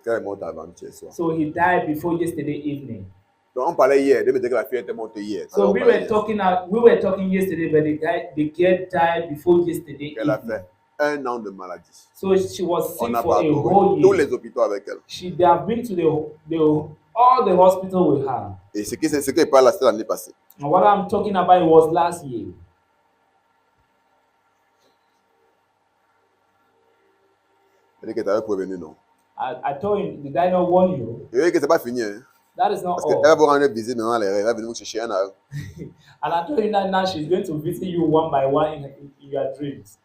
Qu'elle est morte avant hier soir. So he died before yesterday evening. Donc, on parlait hier. Il me dit que la fille était morte hier. So Alors, we on parlait were talking yesterday, but the girl died before yesterday Elle a evening. fait 1 an de maladie. So she was On sick a for a whole parcouru tous year. les hôpitaux avec elle. They have been to all the hospital with her. Et ce qui parle là, c'était l'année passée. And what I'm talking about was last year. Elle dit que tu avais prévenu, non? I told him, did I not warn you? Et que c'est pas fini. Hein? That is not Parce qu'elle all. va vous rendre visite maintenant les rêves. Elle va venir vous chercher un à un. And I told him that now she's going to visit you one by one in your dreams.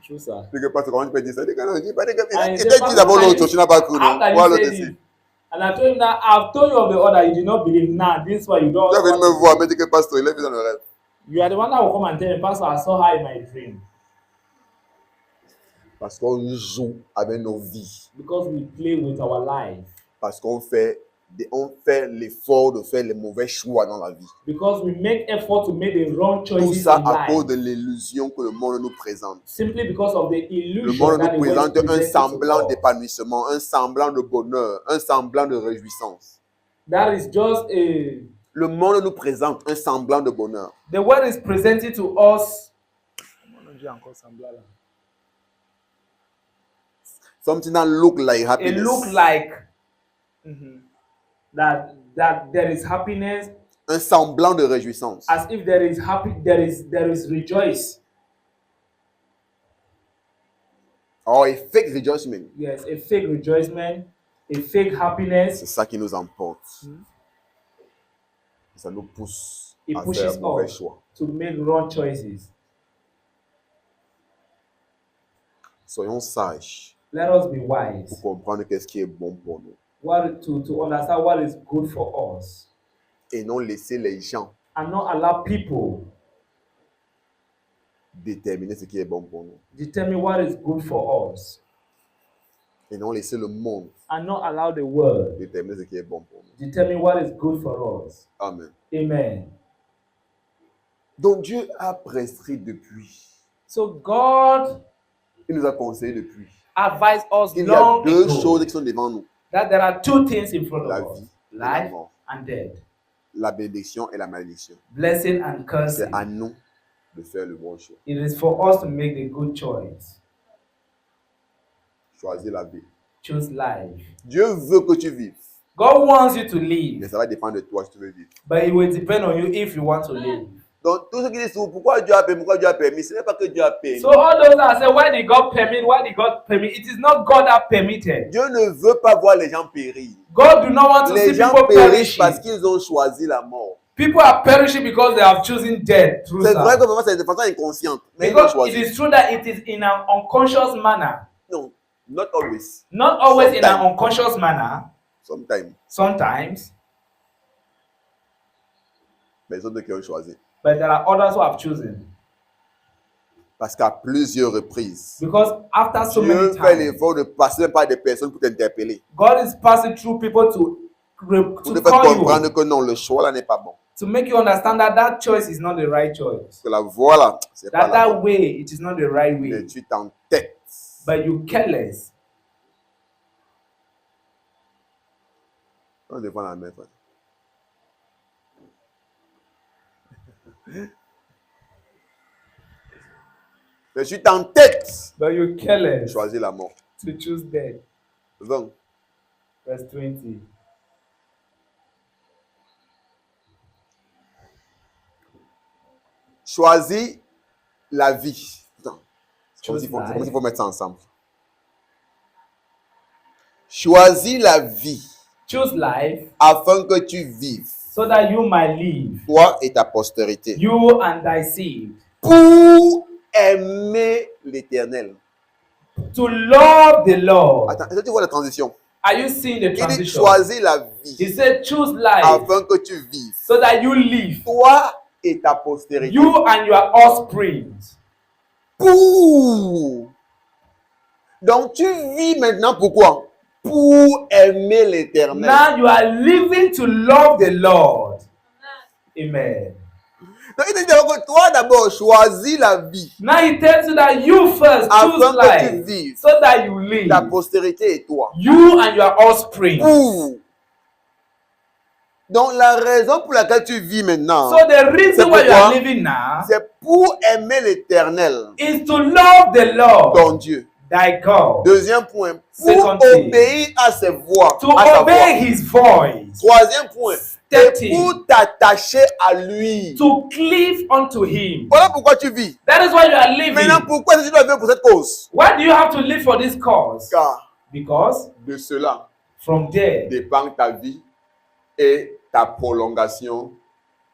True, sir. Et que parce que comment tu peux dire ça? Il dit que non, il dit pas que And he il said, t'a dit d'abord l'autre, tu n'as pas cru, non? how can Voilà you l'autre say ici. this? And I told him that I've told you of the other, you did not believe. Now, this is why you don't. Tu es venu me voir, me dire que pasteur, il est venu dans le rêve. You are the one that will come and tell me, Pastor, I saw her in my dream. Parce qu'on joue avec nos vies. Because we play with our life. Parce qu'on fait l'effort de faire les mauvais choix dans la vie. Because we make effort to make the wrong Tout choices ça in à cause life. de l'illusion que le monde nous présente. Simply because of the Le illusion monde that nous the world présente un presents semblant to us. d'épanouissement, un semblant de bonheur, un semblant de réjouissance. That is just a... Le monde nous présente un semblant de bonheur. The world is presenting to us Something that look like it happiness. look like that there is happiness, Un semblant de réjouissance. as if there is there is rejoice. Or a fake rejoicing. Yes, a fake rejoicement, a fake happiness. C'est ça qui nous emporte. Ça nous pousse It à pushes faire mauvais us choix. to make wrong choices. Soyons sages Let us be wise. pour comprendre qu'est-ce qui est bon pour nous. To understand what is good for us, Et non laisser les gens and not allow people déterminer ce qui est bon pour nous. determine what is good for us, Et non laisser le monde and not allow the world déterminer ce qui est bon pour nous. determine what is good for us. Amen. Amen. Donc Dieu a prescrit depuis. So God Il nous a conseillé depuis. advised us Il y a long deux ago choses qui sont devant nous. that there are two things in front La of us: vie et la life mort. and death, La bénédiction et la malédiction. blessing and C'est cursing. à nous de faire le bon choix. It is for us to make the good choice. Choisir la vie. Choose life. Dieu veut que tu vives. God wants you to Mais live, ça va dépendre de toi si tu veux vivre. but it will depend on you if you want to live. Donc, tous ceux qui disent pourquoi Dieu a permis, ce n'est pas que Dieu a permis. So all those that say, why did God permit? Why did God permit? It is not God that permitted. Dieu ne veut pas voir les gens périr. God do not want to Les see gens people périssent perishing. parce qu'ils ont choisi la mort. People are perishing because they have chosen death. Through C'est vrai that. que vraiment c'est de façon inconsciente. Mais ils ont Because it choisi. is true that it is in an unconscious manner. Non, not always. Not always in an Sometimes. unconscious manner. Sometimes. Sometimes. Mais ils sont ceux qui ont choisi. But there are others who have chosen. Parce qu'à plusieurs reprises, Because after so Dieu many fait times, l'effort de passer par des personnes pour t'interpeller. God is passing through people to Pour te faire call comprendre you, que non, le choix là n'est pas bon. to make you understand that that choice is not the right choice. Que la voie là, c'est pas That la that bonne. way, it is not the right Mais way. tu t'entêtes. But you careless. On devant la main, frère. Mais tu t'entêtes. But you careless Choisis la mort. to choose death. 20. Verse 20. Choisis la vie. Attends. C'est comme Choose s'il faut, life. c'est comme s'il faut mettre ça ensemble. Choisis la vie Choose life afin que tu vives, so that you might live, toi et ta postérité, you and thy seed, pour aimer l'Éternel. to love the Lord. Attends, est-ce que tu vois la transition? Are you seeing the Il dit transition? choisis la He vie said, choose life afin que tu vives, so that you live, toi et ta postérité. you and your offspring. Pour. Donc tu vis maintenant pourquoi? Pour aimer l'Éternel. Now you are living to love the Lord. Amen. Donc il dit donc que toi d'abord choisis la vie Now he tells you that you first choose afin que tu life vives, so that you live, ta postérité et toi. you and your offspring. Pour. Donc la raison pour laquelle tu vis maintenant, So the reason why you pourquoi? are living now c'est pour aimer l'Éternel, is to love the Lord, ton Dieu. thy God, Deuxième point, pour Second thing, obéir à ses voix, to à sa obey voix. his voice, Troisième point, Third c'est thing, pour t'attacher à lui. to cleave unto him. Voilà pourquoi tu vis. That is why you are living. Maintenant, pourquoi est-ce que tu dois vivre pour cette cause? Why do you have to live for this cause? Car Because de cela from there dépend ta vie et ta prolongation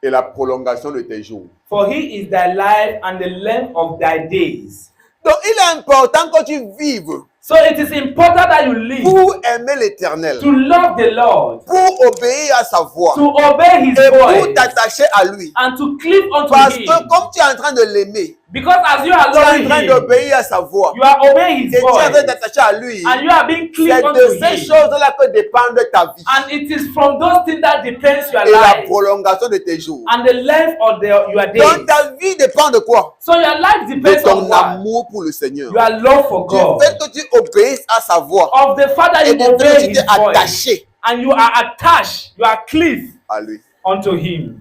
et la prolongation de tes jours. for he is thy life and the length of thy days. Donc, il est important que tu vives So it is important that you live pour aimer l'Éternel, to love the Lord, pour obéir à sa voix to obey his et pour voice, t'attacher à lui. and to cleave unto Parce him. que comme tu es en train de l'aimer, Because as you are tu es en loving train him, d'obéir à sa voix you are obeying et his tu es en train voice, d'attacher à lui. and you are being C'est cleaved de unto ces him. choses-là que dépend ta vie And it is from those things that depends your et la life prolongation de tes jours. and the length of your Donc days. ta vie dépend de quoi? So your life De depends on ton what? amour pour le Seigneur. Your love for Du God. fait que tu obéisses à sa voix Of the fact that et you du fait que obey tu his t'es voice. attaché And you are attached, you are cleaved à lui. unto him.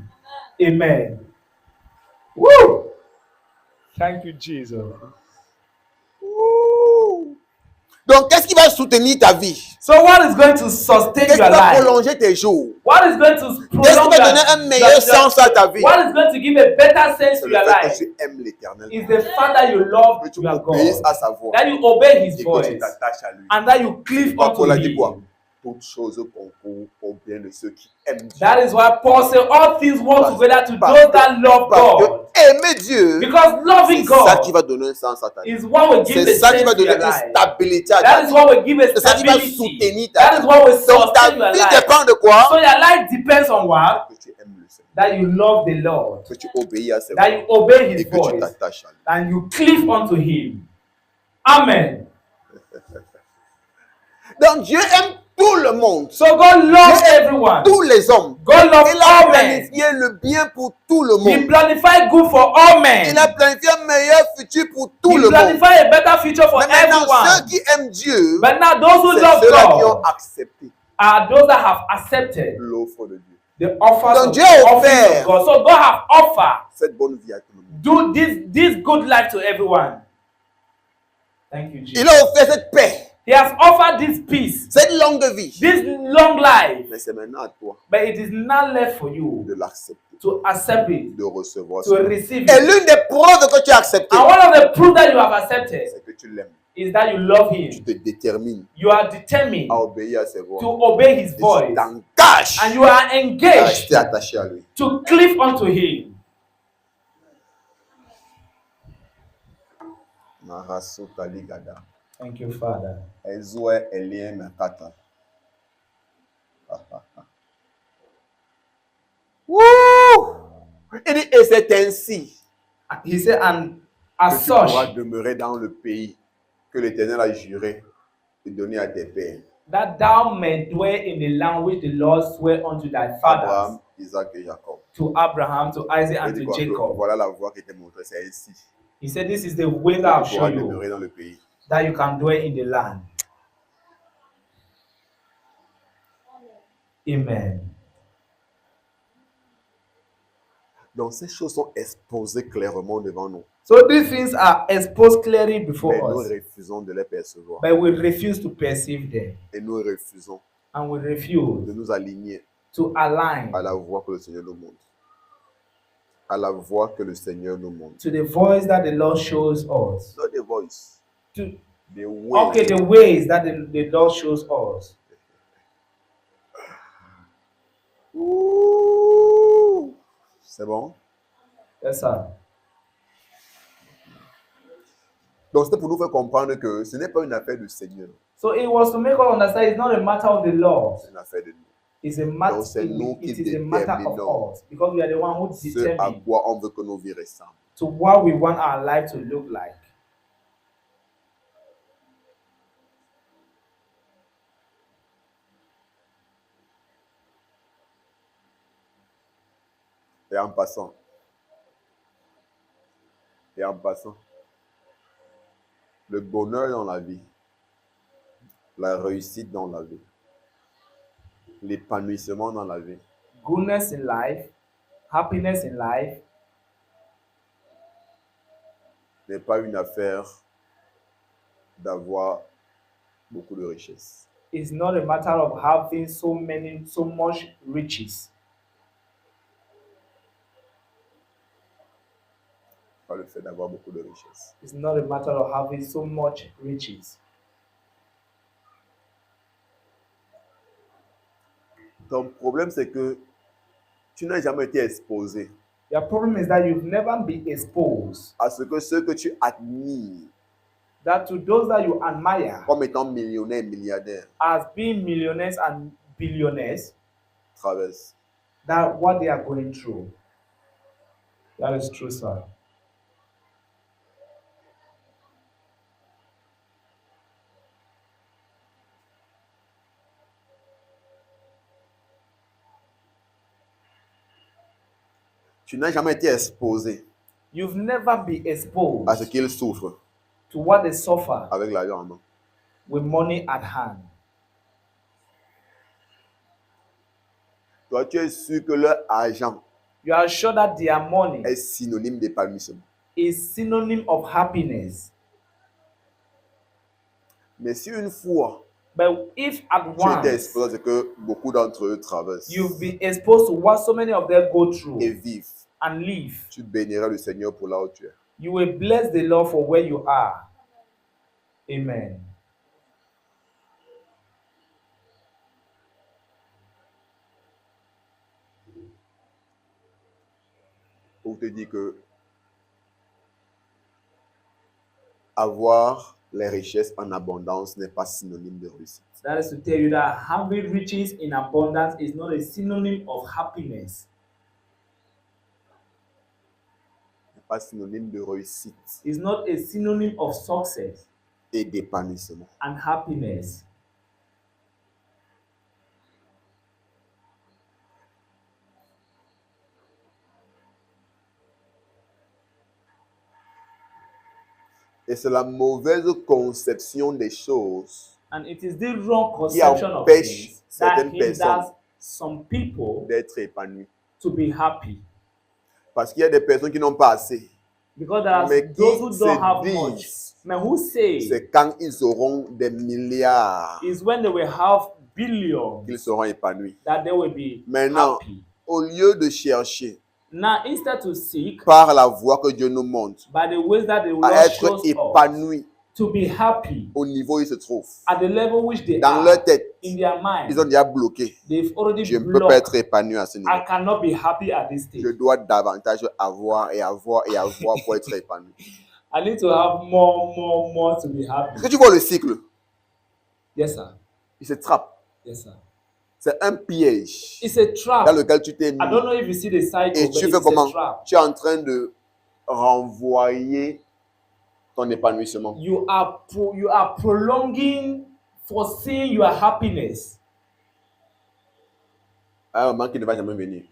Amen. Woo! Thank you, Jesus. Ouh. Donc qu'est-ce qui va soutenir ta vie? So what is going to sustain Qu'est-ce qui your va life? prolonger tes jours? What is going to Qu'est-ce prolong qui va donner un meilleur sens à ta vie? what is going to give a better sense C'est to le your fait que life? tu aimes l'Éternel, Is the fact that you love que tu your obéisses God, à sa voix that you obey his et que tu voice, t'attaches à lui. and that you cleave Pourquoi unto Paul a dit quoi? him. Toutes choses concourent au bien de ceux qui aiment Dieu. That is why Paul said all things work together to Parce those that love parce God. que aimer Dieu, Because loving c'est ça qui God va donner un sens à ta vie. is what will give C'est a ça qui sense va to donner your une life. stabilité à ta That is vie. what will give a C'est ça qui va stability. soutenir ta That is vie. what will Donc ta sustain your vie life. dépend de quoi? So your life depends on what? Que tu aimes le Seigneur, That you love the Lord, que tu obéis à ses that voix you obey et his que tu voice, t'attaches à lui. and you cleave unto him. Amen. Donc Dieu aime tout le monde. So God loves Dieu aime everyone. tous les hommes. God loves Il a all men. planifié le bien pour tout le He monde. planified good for all men. Il a planifié un meilleur futur pour tout He le monde. planified a better future for Mais maintenant, ceux everyone. qui aiment Dieu, But now those who c'est love ceux-là qui ont God accepté are those that have accepted l'offre de Dieu. the offers Donc of, Dieu a offerings offert of God. So God have offered cette bonne vie à tout le monde. do this good life to everyone. Thank you, Jesus. Il a offert cette paix, He has offered this peace, cette longue vie. this long life. Mais c'est maintenant à toi But it is not left for you de l'accepter, to accept it, de recevoir to ça. receive Et it. l'une des preuves que tu as accepté, And one of the proof that you have accepted c'est que tu l'aimes. is that you love Tu him. te détermines You are determined à obéir à ses voix. to obey his Et tu voice. t'engages And you are à engaged rester attaché à lui. to cleave unto him. Marasota ligada. Thank you, Father. Ezoué elien makata. Wouh! Il dit, et c'est ainsi. He said, and as que tu pourras such, demeurer dans le pays que l'Éternel a juré de donner à tes pères, that thou may dwell in the land which the Lord sware unto thy fathers, Abraham, Isaac et Jacob. to Abraham, to Isaac, Il and dit to quoi? Que Jacob. voilà la voie qui était montrée, c'est ainsi He said, this is the way that I'll que tu show pourras you, demeurer dans le pays. that you can dwell in the land. Amen. Donc ces choses sont exposées clairement devant nous, So these things are exposed clearly mais before nous us, refusons de les percevoir. but we refuse to perceive them, Et nous refusons and we de refuse nous aligner to align à la voie que le Seigneur nous montre. À la voie que le Seigneur nous montre. to the voice that the Lord shows us. Not the voice, To, the way. okay, the ways that the Lord shows us. Ouh. C'est bon? Yes, sir. Donc c'était pour nous faire comprendre que ce n'est pas une affaire du Seigneur, So it was to make us understand it's not a matter of the Lord. c'est une affaire de nous. It's a matter. Donc c'est nous qui It is a matter déterminons of us, because we are the one who ce à determine quoi on veut que nos vies ressemblent. to what we want our life to look like. Et en passant, le bonheur dans la vie, la réussite dans la vie, l'épanouissement dans la vie, Goodness in life, happiness in life n'est pas une affaire d'avoir beaucoup de richesses. is not a matter of having so much riches. Pas le fait d'avoir beaucoup de richesses. It's not a matter of having so much riches. Ton problème, c'est que tu n'as jamais été exposé Your problem is that you've never been exposed à ce que ceux que tu admires that to those that you admire comme étant millionnaires, milliardaires, as being millionaires and billionaires, traversent. that what they are going through. That is true, sir. Tu n'as jamais été exposé You've never been à ce exposed qu'ils souffrent to what they suffer avec l'argent en main. with money at hand. Toi, tu es sûr que leur argent You are sure that their money est synonyme d'épanouissement. is synonym of happiness. Mais si une fois But if at tu étais once exposé à ce que beaucoup d'entre eux traversent you've been exposed to what so many of them go through et vivent, and live, tu béniras le Seigneur pour là où tu es. you will bless the Lord for where you are. Amen. Pour te dire que avoir les richesses en abondance n'est pas synonyme de réussite. That is to tell you that having riches in abundance is not a synonym of happiness. N'est pas synonyme de réussite It's not a synonym of success et d'épanouissement. and happiness. Et c'est la mauvaise conception des choses And it is the wrong qui conception of empêche things that certaines personnes hinders some people d'être épanouies. to be happy. Parce qu'il y a des personnes qui n'ont pas assez. Because there are Mais qui those who don't se have disent, much. Man, who say c'est quand ils auront des milliards is when they will have billions qu'ils seront épanouis. that they will be Maintenant, happy. au lieu de chercher Now, instead to seek par la voie que Dieu nous montre by the ways that the Lord à shows être us épanouis to be happy au niveau où ils se trouvent, at the level which they dans are leur tête, in their ils ont mind, déjà bloqué. they've already Je ne peux pas blocked. être épanoui à ce niveau. I cannot be happy at this Je stage. dois davantage avoir et avoir et avoir pour être épanoui. I need to have more to be happy. Est-ce que tu vois le cycle? Yes, sir. Il se trappe. Yes, sir. C'est un piège It's a trap. dans lequel tu t'es I don't mis. know if you see the cycle, Et but tu it fais is comment? a trap. Tu es en train de renvoyer ton épanouissement. You are prolonging, foreseeing your happiness À un moment qui ne va jamais venir.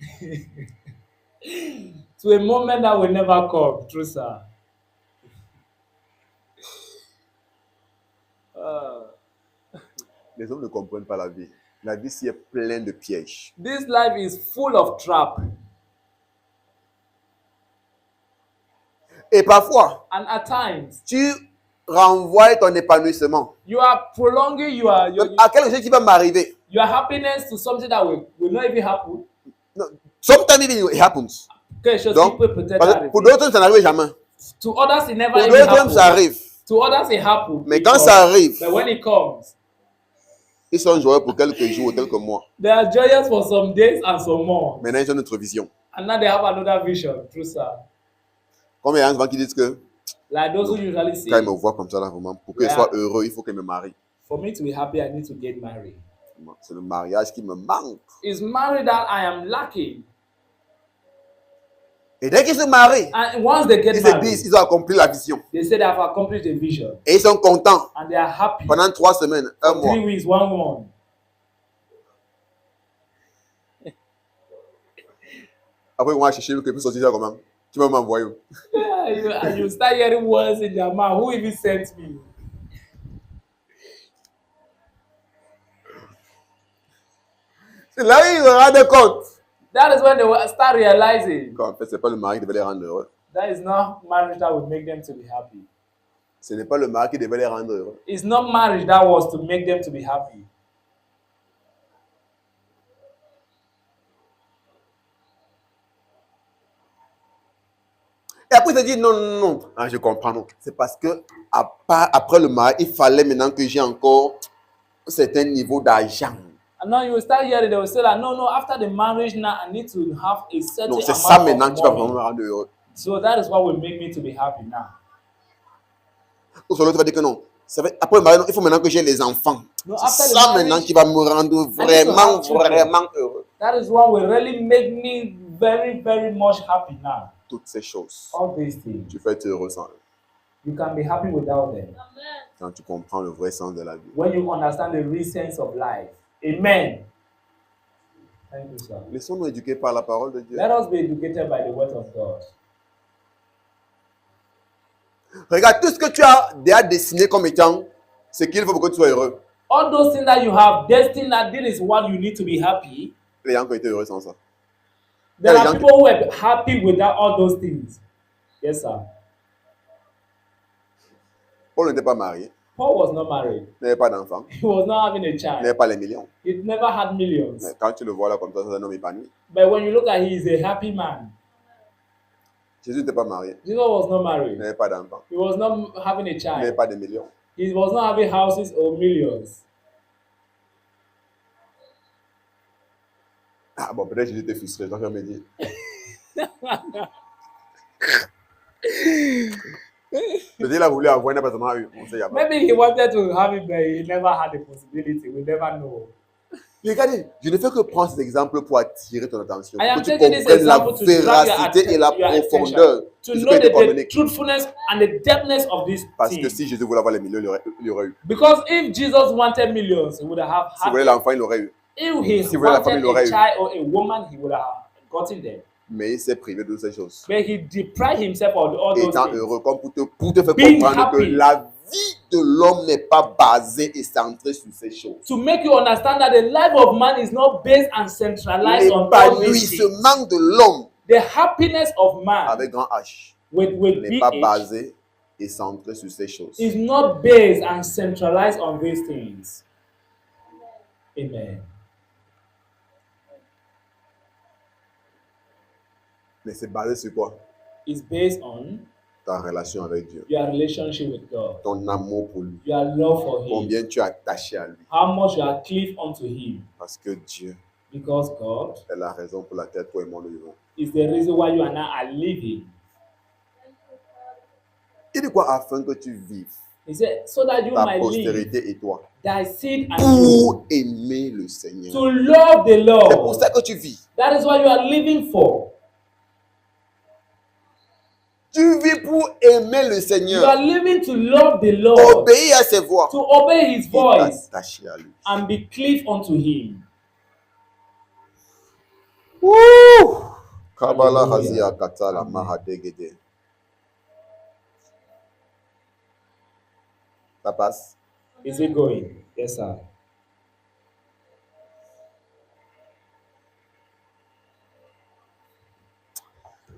to a moment that will never come. True, sir. Les hommes ne comprennent pas la vie. La vie, c'est plein de pièges. This life is full of traps. Et parfois, And at times, tu renvoies ton épanouissement you are prolonging your à quelque chose qui va m'arriver. happiness to something that will not even happen. No, sometimes it happens. Okay, so Donc, people pretend parce that que pour d'autres, ça n'arrive jamais. to others it never Pour even d'autres, happens. ça arrive. To others it happens. Mais quand ça arrive, But when it comes, ils sont joyeux pour quelques jours ou quelques mois. they are joyous for some days and some more. Maintenant, ils ont notre vision. And now they have another vision. True, sir. Comme il y a des gens qui disent que Like those who usually say, quand ils me voient comme ça, là, vraiment, pour qu'ils soient heureux, il faut qu'ils me marient. for me to be happy, I need to get married. C'est le mariage qui me manque. It's married that I am lacking. Et dès qu'ils se marient, And once they get ils se married, disent ils ont accompli la vision. they say they have accomplished the vision. Et ils sont contents And they are happy. pendant 3 semaines, un For mois. 3 weeks, 1 month. Après, ils vont chercher que peut sortir ça comment? Tu vas m'envoyer. Yeah, and you start hearing words in their mouth. Who even sent me? C'est là qu'ils se rendent compte. That is when they will start realizing En fait, ce n'est pas le mari qui devait les rendre heureux. that is not marriage that will make them to be happy. Ce n'est pas le mari qui devait les rendre heureux. It's not marriage that was to make them to be happy. Et après, il se dit non, non, non. Ah, je comprends, non. C'est parce que après le mari, il fallait maintenant que j'ai encore un certain niveau d'argent. And now you will start hearing they will say that no, after the marriage now I need to have a certain Donc, c'est ça amount maintenant of qui va money. vraiment me rendre heureux. So that is what will make me to be happy now. Ou sur l'autre, tu vas dire que non. Après le mari, non, il faut maintenant que j'ai les enfants. No, C'est after the ça marriage, maintenant qui va me rendre vraiment, vraiment heureux. That is what will really make me very, very much happy now. Toutes ces choses, All these things. tu peux être heureux sans eux. You can be happy without them. Quand tu comprends le vrai sens de la vie. When you understand the real sense of life. Amen. Thank you, sir. Laissons-nous éduquer par la parole de Dieu. Let us be educated by the word of God. Regarde tout ce que tu as déjà dessiné comme étant ce qu'il faut pour que tu sois heureux. All those things that you have destined that this is what you need to be happy. Les gens qui ont été heureux sans ça. There are people who are happy without all those things. Yes, sir. Paul n'était pas marié, Paul was not married. n'avait pas d'enfant, He was not having a child. n'avait pas les millions. He never had millions. Mais quand tu le vois là comme ça, c'est un homme épanoui. But when you look at him, he's a happy man. Jésus n'était pas marié, Jesus was not married. n'avait pas d'enfant, He was not having a n'avait child. pas de millions. He was not having houses or millions. Ah bon, peut-être Jésus était frustré, donc je me dis. Peut-être qu'il a voulu avoir un appartement, on sait, il y a pas. Maybe he wanted to have it, but he never had the possibility. We never know. Regardez, je ne fais que prendre cet exemple pour attirer ton attention. I am Pour que tu taking this comprennes la example to drag véracité et la your profondeur attention, to de ce know qui a été the ordonné. truthfulness and the depthness of this Parce que thing. si Jésus voulait avoir les millions, il aurait eu. Because if Jesus wanted millions, he would have S'il had voulait them. l'enfant, il aurait eu. If he Si vous voulez la famille, wanted il aurait a eu. child or a woman, he would have gotten them. Mais il s'est privé de toutes ces choses. But he deprived himself of all those Étant things. heureux, comme pour te faire Being comprendre que happy. la vie de l'homme n'est pas basée et centrée sur ces choses. To make you understand that the life of man is not based and centralized on all these things. L'épanouissement de l'homme, The happiness of man avec grand H, with n'est pas BH basé et centré sur ces choses. is not based and centralized on these things. Amen. Mais c'est basé sur quoi? It's based on Ta relation avec Dieu, your relationship with God, ton amour pour lui, your love for Him, combien tu es attaché à lui. how much you are cleaved unto Him, Parce que Dieu because God est la raison pour laquelle toi et moi nous vivons. is the reason why you and I are living. Il dit quoi? Afin que tu vives, He said, so that you ta might live, postérité et toi, thy seed and you, pour aimer le Seigneur. to love the C'est pour Lord. ça que tu vis. That is what you are living for. Tu vis pour aimer le You Seigneur, are living to love the Lord, obéir à ses voies, to obey His et voice, t'attacher à lui. and be cleave unto Him. Wouh! Kabbalah Hallelujah. Hazia Katala Amen. Mahadegede. Ça passe? Is it going? Yes, sir.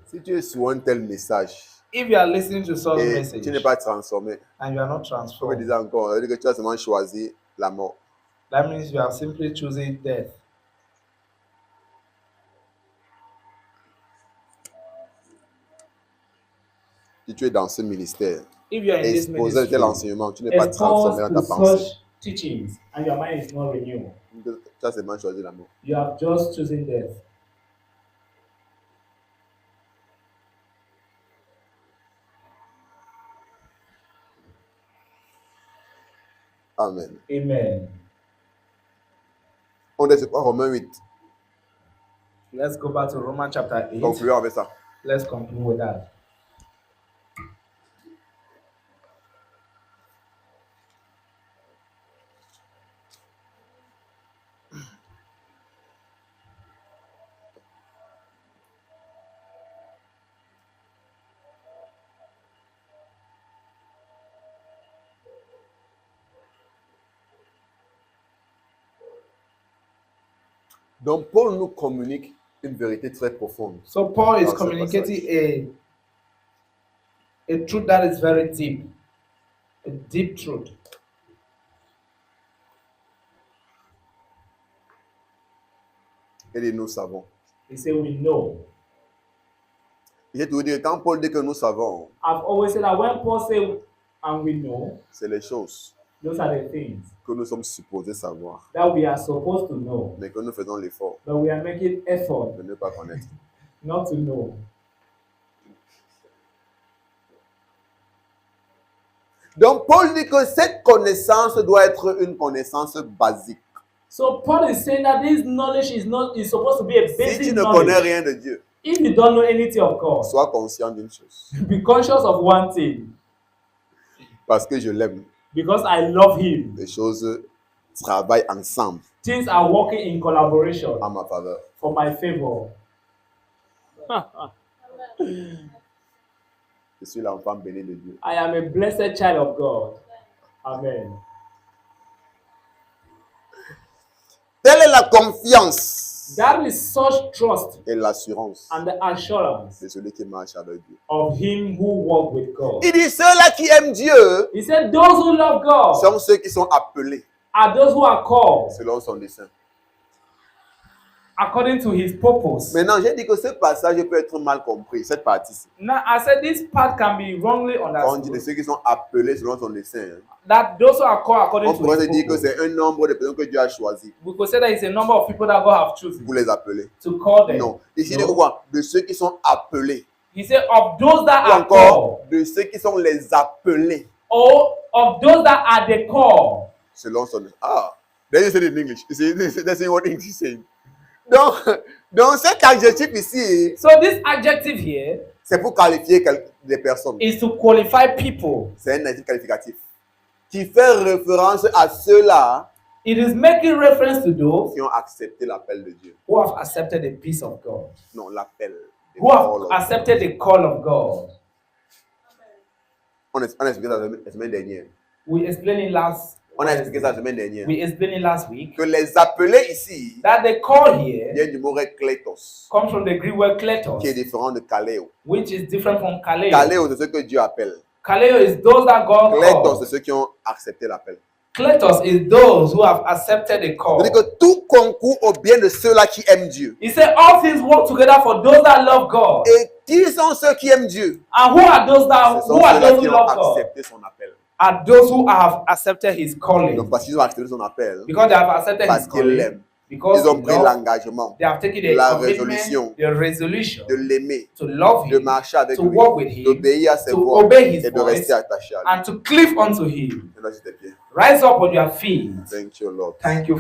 Si tu es sur un tel message If you are listening to such et message tu n'es pas transformé, and you are not comme je transformed, disais encore, ça veut dire que tu as seulement choisi la mort. that means you are simply choosing death. Si tu es dans ce ministère, If you are in this exposé à tel ministry, enseignement, tu n'es pas exposed transformé dans to ta pensée. such teachings, and your mind is not renewed, Tu as seulement choisi la mort. you have just chosen death. Amen. Amen. On est sur Romains 8. Let's go back to Romans chapter 8. Concluons avec ça. Let's conclude with that. Donc, Paul nous communique une vérité très profonde. So Paul is Dans ce communicating a truth that is very deep, a deep truth. Et nous savons. He said, we know. J'ai toujours dit, quand Paul dit que nous savons, I've always said that when Paul says, and we know, c'est les choses those are the things que nous sommes supposés savoir, that we are supposed to know, mais que nous faisons l'effort but we are making effort de ne pas connaître. not to know. Donc, Paul dit que cette connaissance doit être une connaissance basique. So Paul is saying that this knowledge is supposed to be a Si basic tu ne connais knowledge. rien de Dieu, If you don't know anything of God, sois conscient d'une chose. be conscious of one thing. Parce que je l'aime, Because I love Him, les choses travaillent ensemble things are working in collaboration en ma faveur. for my favor. Je suis l'enfant béni de Dieu. I am a blessed child of God. Amen. Telle est la confiance That is such trust et l'assurance and the assurance de celui qui marche avec Dieu. of him who walk with God. Il dit, ceux-là qui aiment Dieu He said, those who love God sont ceux qui sont appelés are those who are called selon son dessein. according to His purpose. Maintenant, j'ai dit que ce passage peut être mal compris, cette partie-ci. Now, I said this part can be wrongly Quand on dit de understood. ceux qui sont appelés selon son dessein, That those who are called on according to pourrait se His dire que purpose. c'est un nombre de personnes que Dieu a choisi We could say that it's a number of people that God have chosen pour les appeler. to call them. Non. Ici, il No. dit quoi? De ceux qui sont appelés. He said, of those that Ou are encore, called, de ceux qui sont les appelés or of those that are the called. selon son dessein. Ah, then you said it in English. You see, that's what English is saying. Donc cet adjectif ici, So this adjective here c'est pour qualifier des personnes. is to qualify people. C'est un adjectif qualificatif qui fait référence à ceux-là It is making reference to those qui ont accepté l'appel de Dieu. who have accepted the peace of God, Non, l'appel. who have accepted the call of God. On a expliqué ça la semaine dernière. We explained it last. On a expliqué ça la semaine dernière. We explained it last week. Que les appelés ici That the call here viennent du mot grec kletos, comes from the Greek word qui kletos, est différent de kaleo. which is different from kaleo. Kaleo, c'est ce que Dieu appelle. Kaleo is those that God Kletos, calls. c'est ceux qui ont accepté l'appel. Kletos is those who have accepted the call. C'est-à-dire que tout concourt au bien de ceux-là qui aiment Dieu. He said all things work together for those that love God. Et qui sont ceux qui aiment Dieu? And who are those Ce sont who are ceux-là those qui who ont love God? accepté son appel. Are those who have accepted His calling. Donc parce qu'ils ont accepté son appel, Because they have accepted parce His qu'ils calling. l'aiment, Because ils ont they pris love, l'engagement they have taken the la commitment, résolution the resolution de l'aimer, to love de Him, marcher avec to lui, walk with Him, d'obéir à ses to voies obey His et de voice, rester attaché à lui. and to cleave unto Him. Maintenant, sur tes pieds. Rise up on your feet. Thank you, Lord. Thank you,